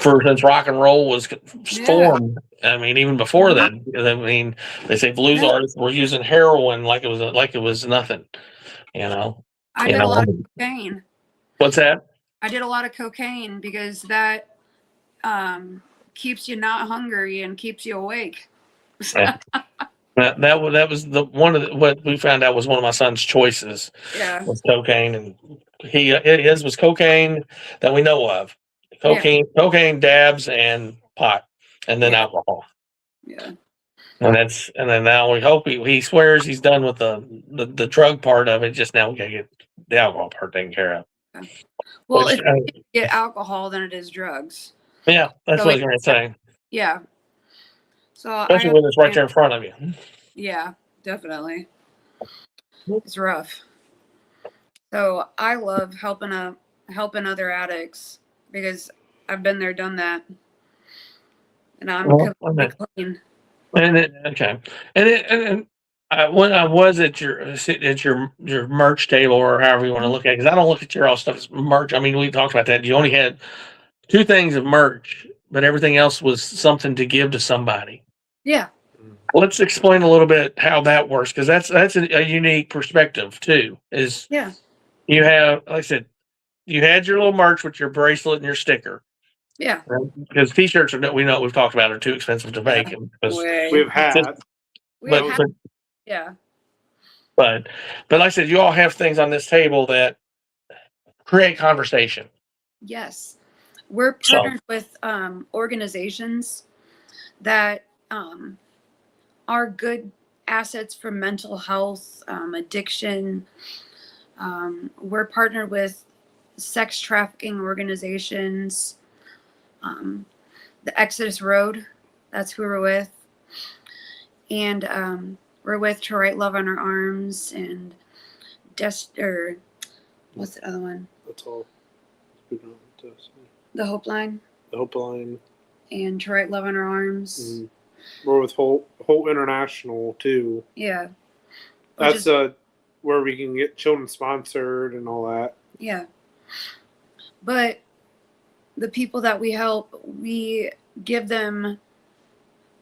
since rock and roll was Yeah. formed. I mean, even before Mhm. that. I mean, they say blues Yeah. artists were using heroin like it was nothing. You know. I You did a lot know. of cocaine. What's that? I did a lot of cocaine because that keeps you not hungry and keeps you awake. Yeah. That was the one of what we found out was one of my son's choices Yeah. was cocaine, and his was cocaine that we know of, Yeah. cocaine, dabs, and pot, and then Yeah. alcohol. Yeah. And then now we hope he swears he's done with the drug part of it. Just now we gotta get the alcohol part taken care of. Yeah. Well, Which it's easier to get alcohol than it is drugs. yeah, that's So what I was gonna say. yeah. So I Especially when it's right understand. there in front of you. Yeah, definitely. It's rough. So I love helping other addicts because I've been there, done that, and I'm Well, completely clean. okay, and when I was at your merch table or however you want to look at it, because I don't look at your all stuff as merch. I mean, we talked about that. You only had two things of merch, but everything else was something to give to somebody. Yeah. Let's explain a little bit how that works, because that's a unique perspective too. Is Yeah. you have, like I said, you had your little merch with your bracelet and your sticker. Yeah. Because t-shirts we know we've talked about are too expensive to make. Way. We've had. We But, have, but yeah. but like I said, you all have things on this table that create conversation. Yes. We're So partnered with organizations that are good assets for mental health, addiction, We're partnered with sex trafficking organizations. The Exodus Road, that's who we're with. And we're with To Write Love on Our Arms and what's the other one? That's all. The Hope Line The Hope Line. and To Write Love on Our Arms. We're with Hope International too. Yeah. That's where we can get children sponsored and all that. Yeah. But the people that we help, we give them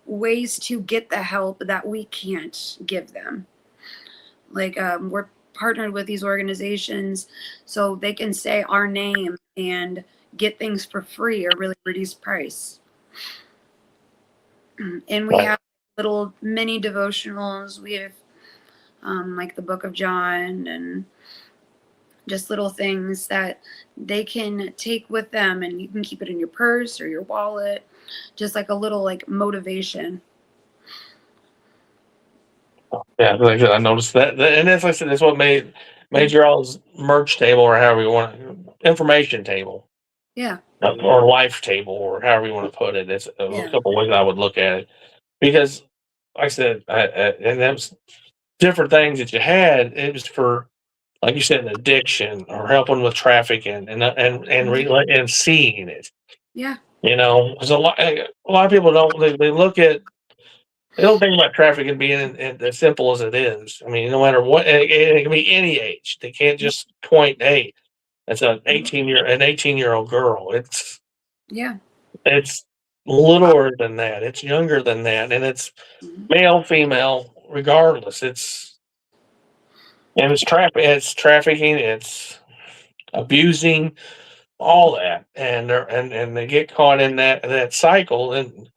ways to get the help that we can't give them. Like we're partnered with these organizations so they can say our name and get things for free or really reduced price. And we have little mini devotionals. We have like the Book of John and just little things that they can take with them, and you can keep it in your purse or your wallet, just like a little like motivation. Yeah, like I said, I noticed that, and as I said, that's what made your all's merch table, or however you want it, information table. Yeah. Or life table, or however you want to put it. It's a couple ways I would look at it, because, like I said, and that was different things that you had. It was for, like you said, an addiction or helping with trafficking and seeing it. Yeah. You know, because a lot of people don't. They look at. They don't think about trafficking being as simple as it is. I mean, no matter what, it can be any age. They can't just point, hey, that's an 18-year-old girl. It's littler than that. It's younger than that, and it's male, female, regardless. It's trafficking. It's abusing, all that, and they get caught in that cycle, and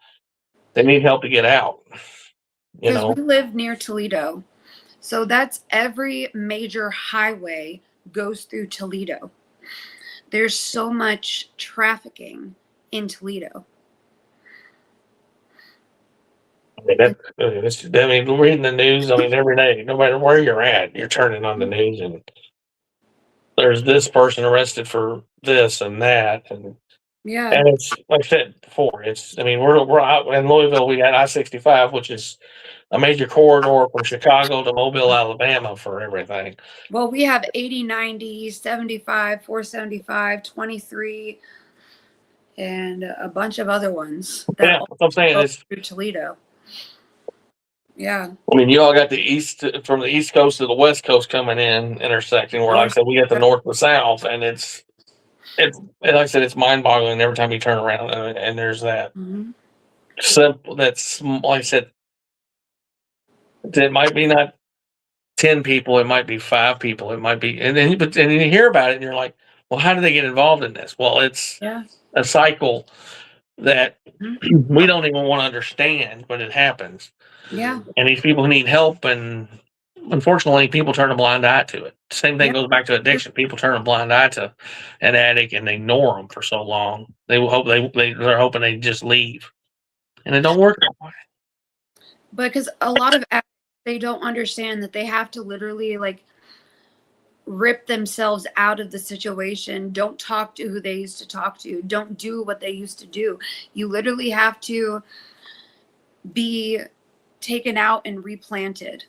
they need help to get out. You know, we live near Toledo, so that's every major highway goes through Toledo. There's so much trafficking in Toledo. I mean, reading the news, I mean, every day, no matter where you're at, you're turning on the news, and there's this person arrested for this and that, and it's like I said before. I mean, we're out in Louisville. We got I-65, which is a major corridor from Chicago to Mobile, Alabama, for everything. Well, we have 80, 90, 75, 475, 23, and a bunch of other ones. That's what I'm saying. It's through Toledo. Yeah. I mean, you all got from the East Coast to the West Coast coming in, intersecting, where, like I said, we got the North to South, and it's like I said, it's mind-boggling every time you turn around, and there's that simple. That's like I said, it might be not 10 people, it might be 5 people, it might be, and then you hear about it, and you're like, well, how do they get involved in this? Well, it's a cycle that we don't even want to understand, but it happens. Yeah. And these people need help, and unfortunately, people turn a blind eye to it. Same thing goes back to addiction. People turn a blind eye to an addict and they ignore them for so long. They're hoping they just leave, and it don't work that way. Because a lot of addicts, they don't understand that they have to literally like rip themselves out of the situation. Don't talk to who they used to talk to. Don't do what they used to do. You literally have to be taken out and replanted.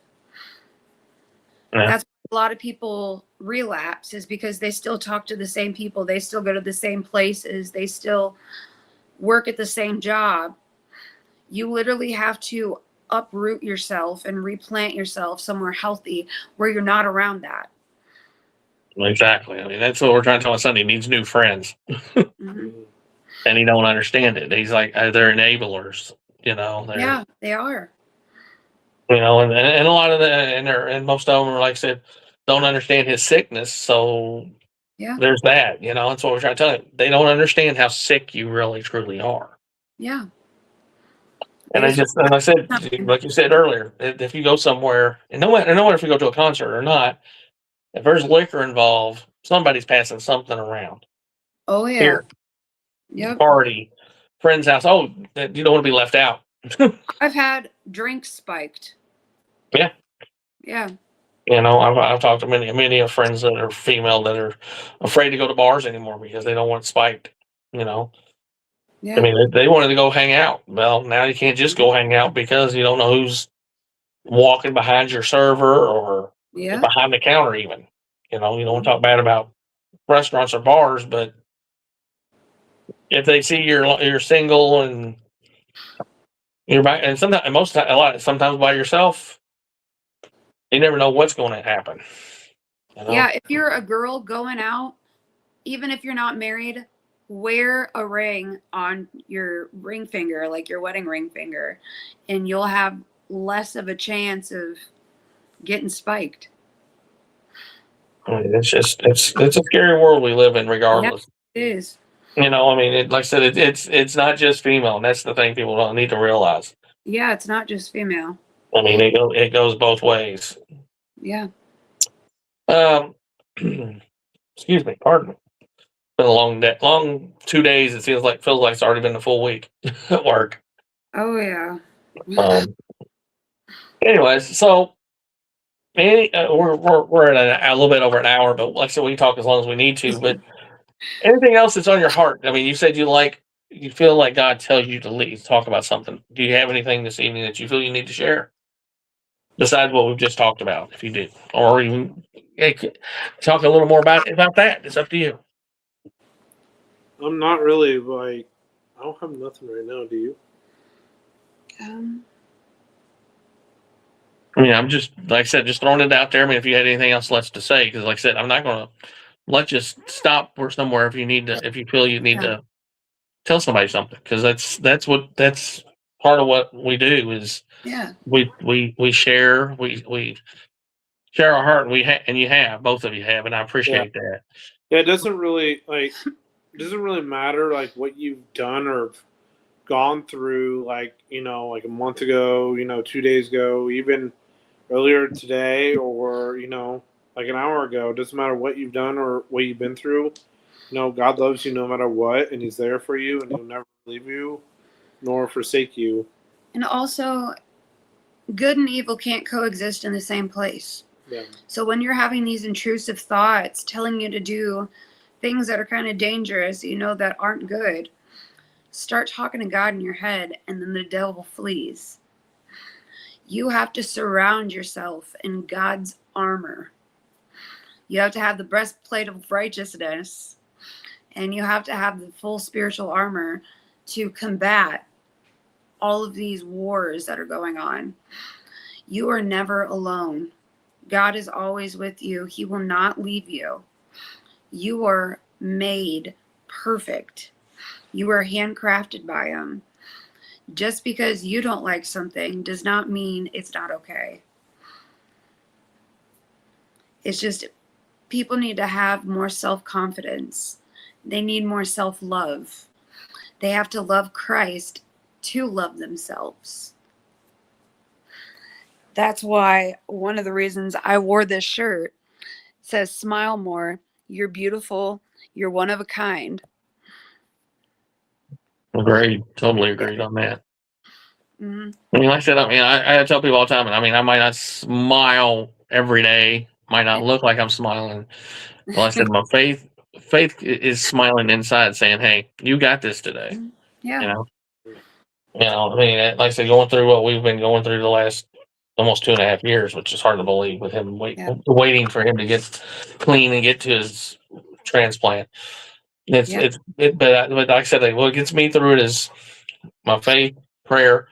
That's why a lot of people relapse, is because they still talk to the same people. They still go to the same places. They still work at the same job. You literally have to uproot yourself and replant yourself somewhere healthy where you're not around that. Exactly. I mean, that's what we're trying to tell my son. He needs new friends. And he don't understand it. He's like, they're enablers, you know. Yeah, they are. You know, and a lot of and most of them are, like I said, don't understand his sickness. So there's that. You know, that's what we're trying to tell him. They don't understand how sick you really truly are. Yeah. And I said, like you said earlier, if you go somewhere, and no matter if you go to a concert or not, if there's liquor involved, somebody's passing something around. Oh yeah. Here. Yep. Party, friend's house. Oh, you don't want to be left out. I've had drinks spiked. Yeah. Yeah. You know, I've talked to many of friends that are female that are afraid to go to bars anymore because they don't want spiked. You know, I Yeah. mean, they wanted to go hang out. Well, now you can't just go hang out because you don't know who's walking behind your server or Yeah. behind the counter. Even, you don't want to talk bad about restaurants or bars, but if they see you're single and you're by, and sometimes, and most a lot, sometimes by yourself, you never know what's going to happen. You know, Yeah. If you're a girl going out, even if you're not married, wear a ring on your ring finger, like your wedding ring finger, and you'll have less of a chance of getting spiked. I mean, it's a scary world we live in, Yeah, regardless. it is. I mean, like I said, it's not just female, and that's the thing people don't need to realize. Yeah, it's not just female. I mean, it goes both ways. Yeah. Um, excuse me, pardon me. Been a long day, long 2 days. It feels like it's already been a full week at work. Oh yeah. Um, anyways, so we're at a little bit over an hour, but like I said, we can talk as long as we need to. But anything else that's on your heart? I mean, you said you feel like God tells you to talk about something. Do you have anything this evening that you feel you need to share besides what we've just talked about? If you do, or even talk a little more about that. It's up to you. I'm not really like, I don't have nothing right now. Do you? Um, I mean, I'm just like I said, just throwing it out there. I mean, if you had anything else left to say, because like I said, I'm not going to let you stop or somewhere if you feel you need Yeah. to tell somebody something, because that's part of what we do is yeah. we share we share our heart, and and you have, both of you have, and I Yeah. appreciate that. Yeah, it doesn't really matter like what you've done or gone through, like, like a month ago, 2 days ago, even earlier today, or like an hour ago. It doesn't matter what you've done or what you've been through. God loves you no matter what, and He's there for you, and He'll never leave you nor forsake you. And also, good and evil can't coexist in the same place. Yeah. So when you're having these intrusive thoughts telling you to do things that are kind of dangerous, that aren't good, start talking to God in your head, and then the devil flees. You have to surround yourself in God's armor. You have to have the breastplate of righteousness, and you have to have the full spiritual armor to combat all of these wars that are going on. You are never alone. God is always with you. He will not leave you. You are made perfect. You are handcrafted by Him. Just because you don't like something does not mean it's not okay. It's just people need to have more self-confidence. They need more self-love. They have to love Christ to love themselves. That's why one of the reasons I wore this shirt says, "Smile more. You're beautiful. You're one of a kind." Agreed, totally Yeah. agreed on that. Mm-hmm. I mean, like I said, I mean, I tell people all the time, and I mean, I might not smile every day, might not look like I'm smiling. Well, I said my faith is smiling inside, saying, "Hey, you got this today." Yeah. You know, I mean, like I said, going through what we've been going through the last almost 2.5 years, which is hard to believe, with him Yeah. waiting for him to get clean and get to his transplant. Yeah. But like I said, what gets me through it is my faith, prayer,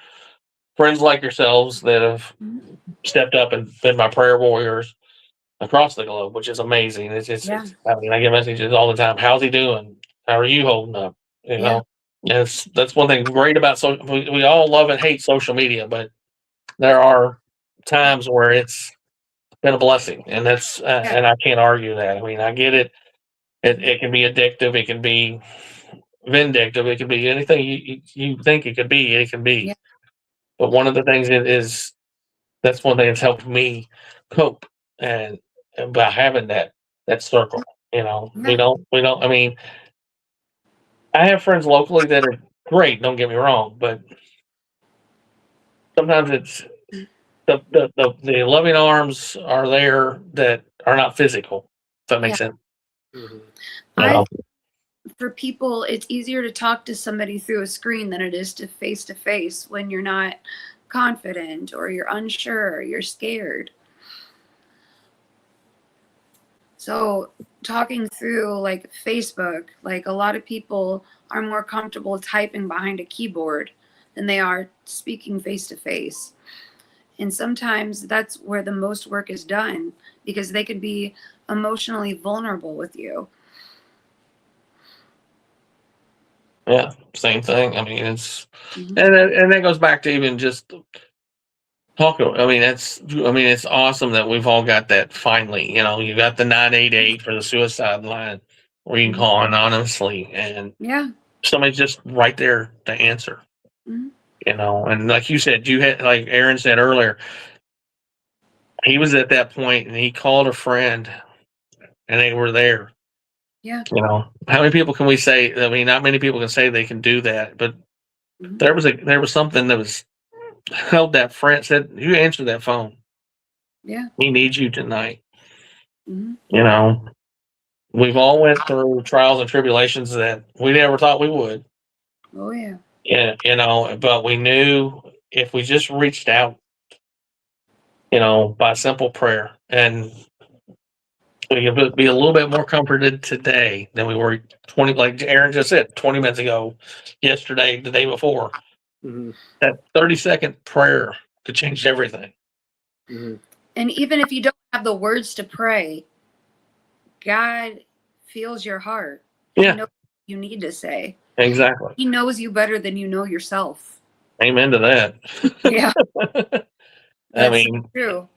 friends like yourselves that have Mhm. stepped up and been my prayer warriors across the globe, which is amazing. Yeah. I mean, I get messages all the time. How's he doing? How are you holding up? You Yeah. know, that's one thing great about social. We all love and hate social media, but there are times where it's been a blessing, and Yeah. and I can't argue that. I mean, I get it. It can be addictive. It can be vindictive. It can be anything you think it could be. It can be. Yeah. But one of the things that's one thing that's helped me cope, and by having that circle. Yeah. We don't. I mean, I have friends locally that are great. Don't get me wrong, but sometimes the loving arms are there that are not physical. If that makes sense. Mhm. You I know? for people, it's easier to talk to somebody through a screen than it is to face when you're not confident or you're unsure or you're scared. So talking through like Facebook, like a lot of people are more comfortable typing behind a keyboard than they are speaking face to face. And sometimes that's where the most work is done because they can be emotionally vulnerable with you. Yeah, same thing. I mean, it's Mhm. and that goes back to even just talking. I mean, it's awesome that we've all got that finally. You know, you got the 988 for the suicide line where you can Mhm. call anonymously, and Yeah. somebody's just right there to answer. Mhm. You know, and like you said, you had like Aaron said earlier, he was at that point and he called a friend, and they were there. Yeah. You know, how many people can we say? I mean, not many people can say they can do that, but Mhm. there was something that was held that friend said, "You answer that phone. Yeah. He needs you tonight." Mhm. You know, we've all went through trials and tribulations that we never thought we would. Oh yeah. Yeah, you know, but we knew if we just reached out, you know, by simple prayer, and we could be a little bit more comforted today than we were 20, like Aaron just said, 20 minutes ago, yesterday, the day before. Mhm. That 30-second prayer could change everything. Mhm. And even if you don't have the words to pray, God feels your heart. He Yeah, knows what you need to say. exactly. He knows you better than you know yourself. Amen to that. Yeah, I that's so mean, true.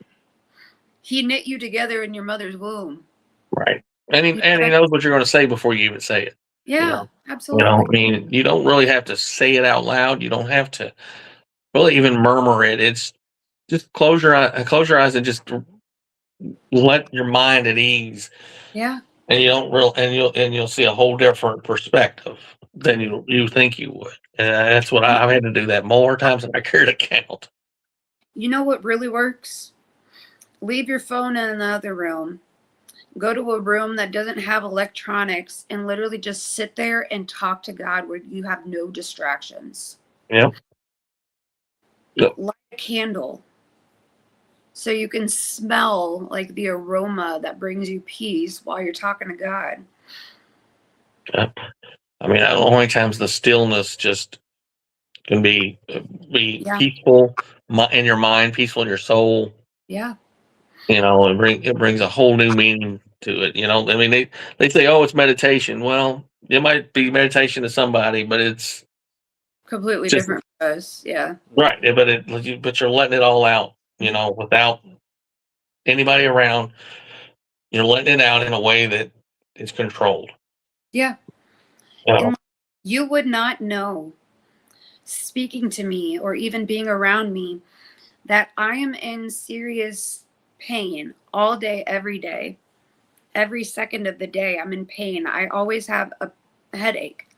He knit you together in your mother's womb. right. And He he protect- knows what you're going to say before you even say it. You yeah, know, absolutely. I mean, you don't really have to say it out loud. You don't have to really even murmur it. It's just close your eyes and just let your mind at ease, Yeah. and you don't real and you'll see a whole different perspective than you think you would. And that's what I've had to do that more times than I care to count. You know what really works? Leave your phone in another room. Go to a room that doesn't have electronics and literally just sit there and talk to God where you have no distractions. Yeah. Yep. Light a candle so you can smell like the aroma that brings you peace while you're talking to God. Yep. I mean, the only times the stillness just can be Yeah. peaceful in your mind, peaceful in your soul. Yeah. You know, it brings a whole new meaning to it. You know, I mean, they say, "Oh, it's meditation." Well, it might be meditation to somebody, but it's Completely just different for us. Yeah. right. But you're letting it all out. You know, without anybody around, you're letting it out in a way that is controlled. Yeah. You know, And you would not know speaking to me or even being around me that I am in serious pain all day, every second of the day. I'm in pain. I always have a headache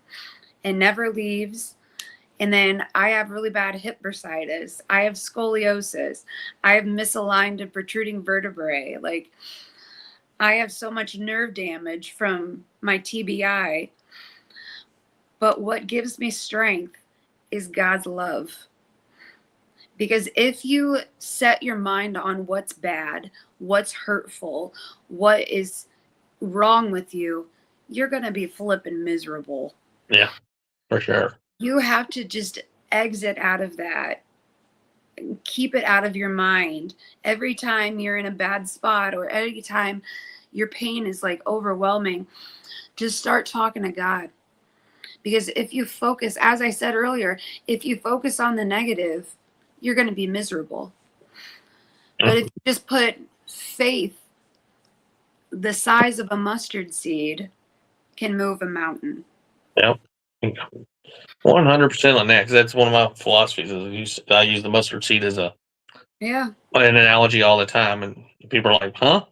and never leaves. And then I have really bad hip bursitis. I have scoliosis. I have misaligned and protruding vertebrae. Like, I have so much nerve damage from my TBI. But what gives me strength is God's love. Because if you set your mind on what's bad, what's hurtful, what is wrong with you, you're going to be flipping miserable. yeah, for sure. You have to just exit out of that. Keep it out of your mind. Every time you're in a bad spot or any time your pain is like overwhelming, just start talking to God. Because if you focus, as I said earlier, if you focus on the negative, you're going to be miserable. But if you just put faith, the size of a mustard seed can move a mountain. Yep. 100% on that, because that's one of my philosophies. I use the mustard seed as Yeah. an analogy all the time, and people are like, "Huh?"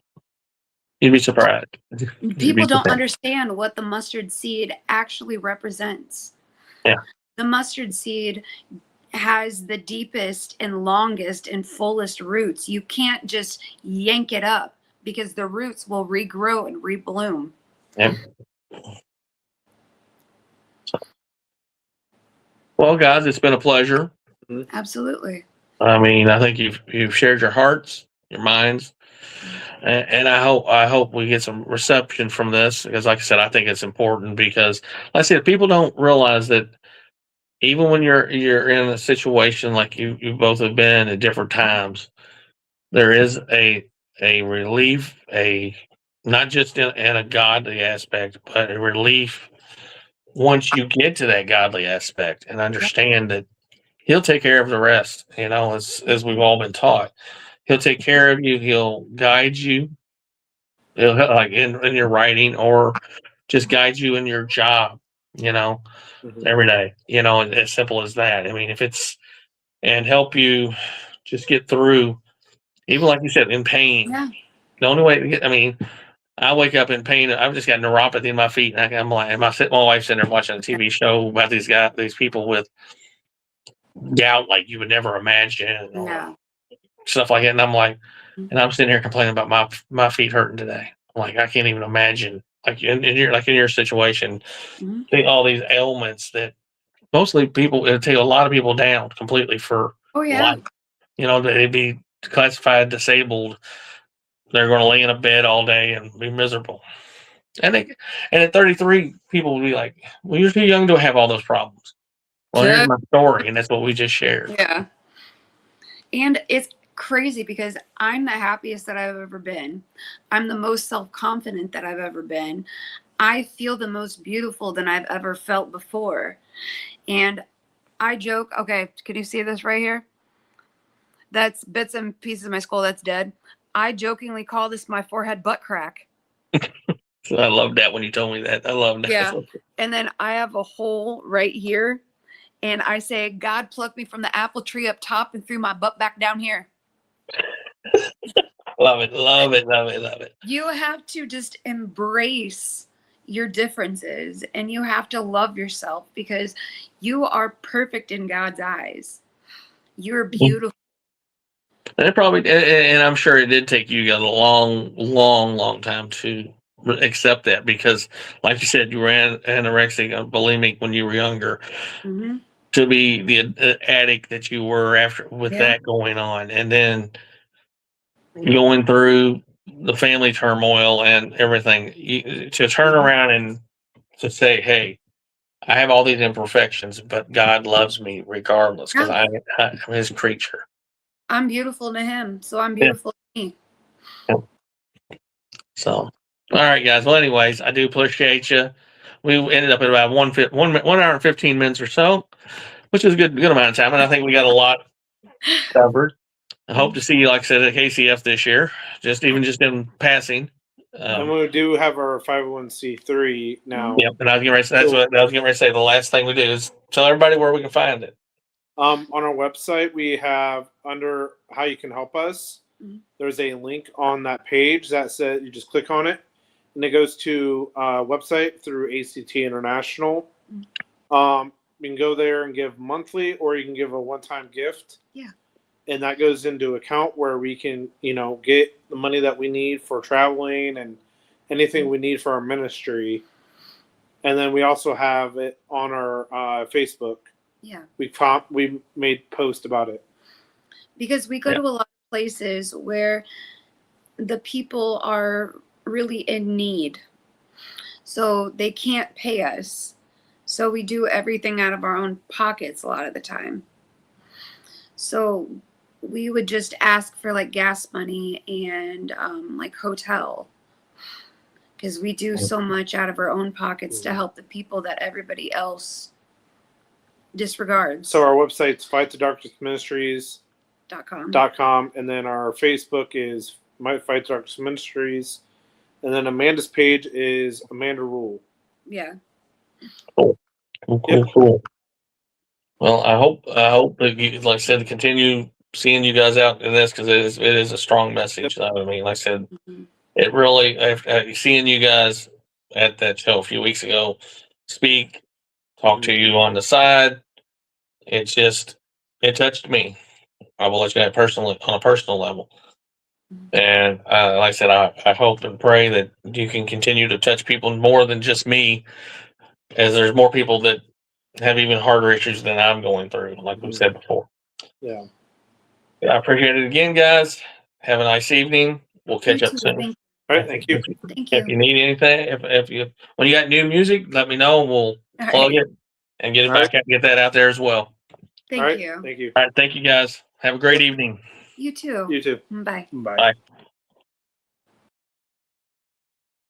You'd be surprised. You'd be People don't surprised. understand what the mustard seed actually represents. Yeah. The mustard seed has the deepest and longest and fullest roots. You can't just yank it up because the roots will regrow and rebloom. Yep. Well, guys, it's been a pleasure. Absolutely. I mean, I think you've shared your hearts, your minds, and I hope we get some reception from this because, like I said, I think it's important because, like I said, people don't realize that even when you're in a situation like you both have been at different times, there is a relief, a not just in a godly aspect, but a relief once you get to that godly aspect and understand that he'll take care of the rest, as we've all been taught. He'll take care of you, he'll guide you, he'll like in your writing or just guide you in your job, every day, and as simple as that. I mean, if it's and help you just get through, even like you said, in pain. Yeah. The only way to get, I mean, I wake up in pain. I've just got neuropathy in my feet, and I'm like, my wife's sitting there watching a TV show about these people with gout, like you would never imagine, or Yeah. stuff like that. And I'm like, and I'm sitting here complaining about my feet hurting today. I'm like, I can't even imagine, like in your situation, all these ailments that mostly people it'll take a lot of people down completely for Oh yeah. life. They'd be classified disabled. They're going to lay in a bed all day and be miserable. And at 33, people will be like, "Well, you're too young to have all those problems." Well, here's my story, and that's what we just shared. Yeah. And it's crazy because I'm the happiest that I've ever been. I'm the most self-confident that I've ever been. I feel the most beautiful than I've ever felt before. And I joke, okay, can you see this right here? That's bits and pieces of my skull that's dead. I jokingly call this my forehead butt crack. So I love that when you told me that. I love that. Yeah. And then I have a hole right here. And I say, God plucked me from the apple tree up top and threw my butt back down here. Love it, love it, love it, love it. You have to just embrace your differences and you have to love yourself because you are perfect in God's eyes. You're beautiful. And and I'm sure it did take you a long, long, long time to accept that because, like you said, you were anorexic, bulimic when you were younger. Mm-hmm. To be the addict that you were after with that going on, and then going through the family turmoil and everything, to turn around and to say, "Hey, I have all these imperfections, but God loves me regardless because I'm His creature." I'm beautiful to Him, so I'm beautiful to me. So, all right, guys. Well, anyways, I do appreciate you. We ended up at about 1 hour and 15 minutes or so, which is a good amount of time, and I think we got a lot covered. I hope to see you, like I said, at KCF this year, just in passing. And we do have our 501c3 now. Yep, and I was getting ready. That's what I was getting ready to say. The last thing we do is tell everybody where we can find it. On our website, we have under how you can help us. There's a link on that page that says you just click on it, and it goes to website through ACT International. You can go there and give monthly, or you can give a one-time gift. Yeah. And that goes into account where we can, get the money that we need for traveling and anything we need for our ministry. And then we also have it on our Facebook. Yeah. We made posts about it. Because we go to a lot of places where the people are really in need. So they can't pay us. So we do everything out of our own pockets a lot of the time. So we would just ask for like gas money and like hotel. Because we do so much out of our own pockets to help the people that everybody else disregards. So our website's fighttodarknessministries.com, and then our Facebook is Fight to Darkness Ministries, and then Amanda's page is Amanda Rule. Yeah. Cool. Well, I hope that you, like I said, continue seeing you guys out in this because it is a strong message. I mean, like I said, it really seeing you guys at that show a few weeks ago, talk to you on the side. It's just it touched me. I will let you know personally on a personal level. And like I said, I hope and pray that you can continue to touch people more than just me, as there's more people that have even harder issues than I'm going through, like we said before. Yeah. I appreciate it again, guys. Have a nice evening. We'll catch You up too. soon. Thank, All right. Thank you. thank If you. you need anything, if you when you got new music, let me know and we'll All plug right. it and get it All back out, get that out there as well. Thank All right. you. Thank you. All right, thank you guys. Have a great evening. You too. You too. Bye. Bye. Bye.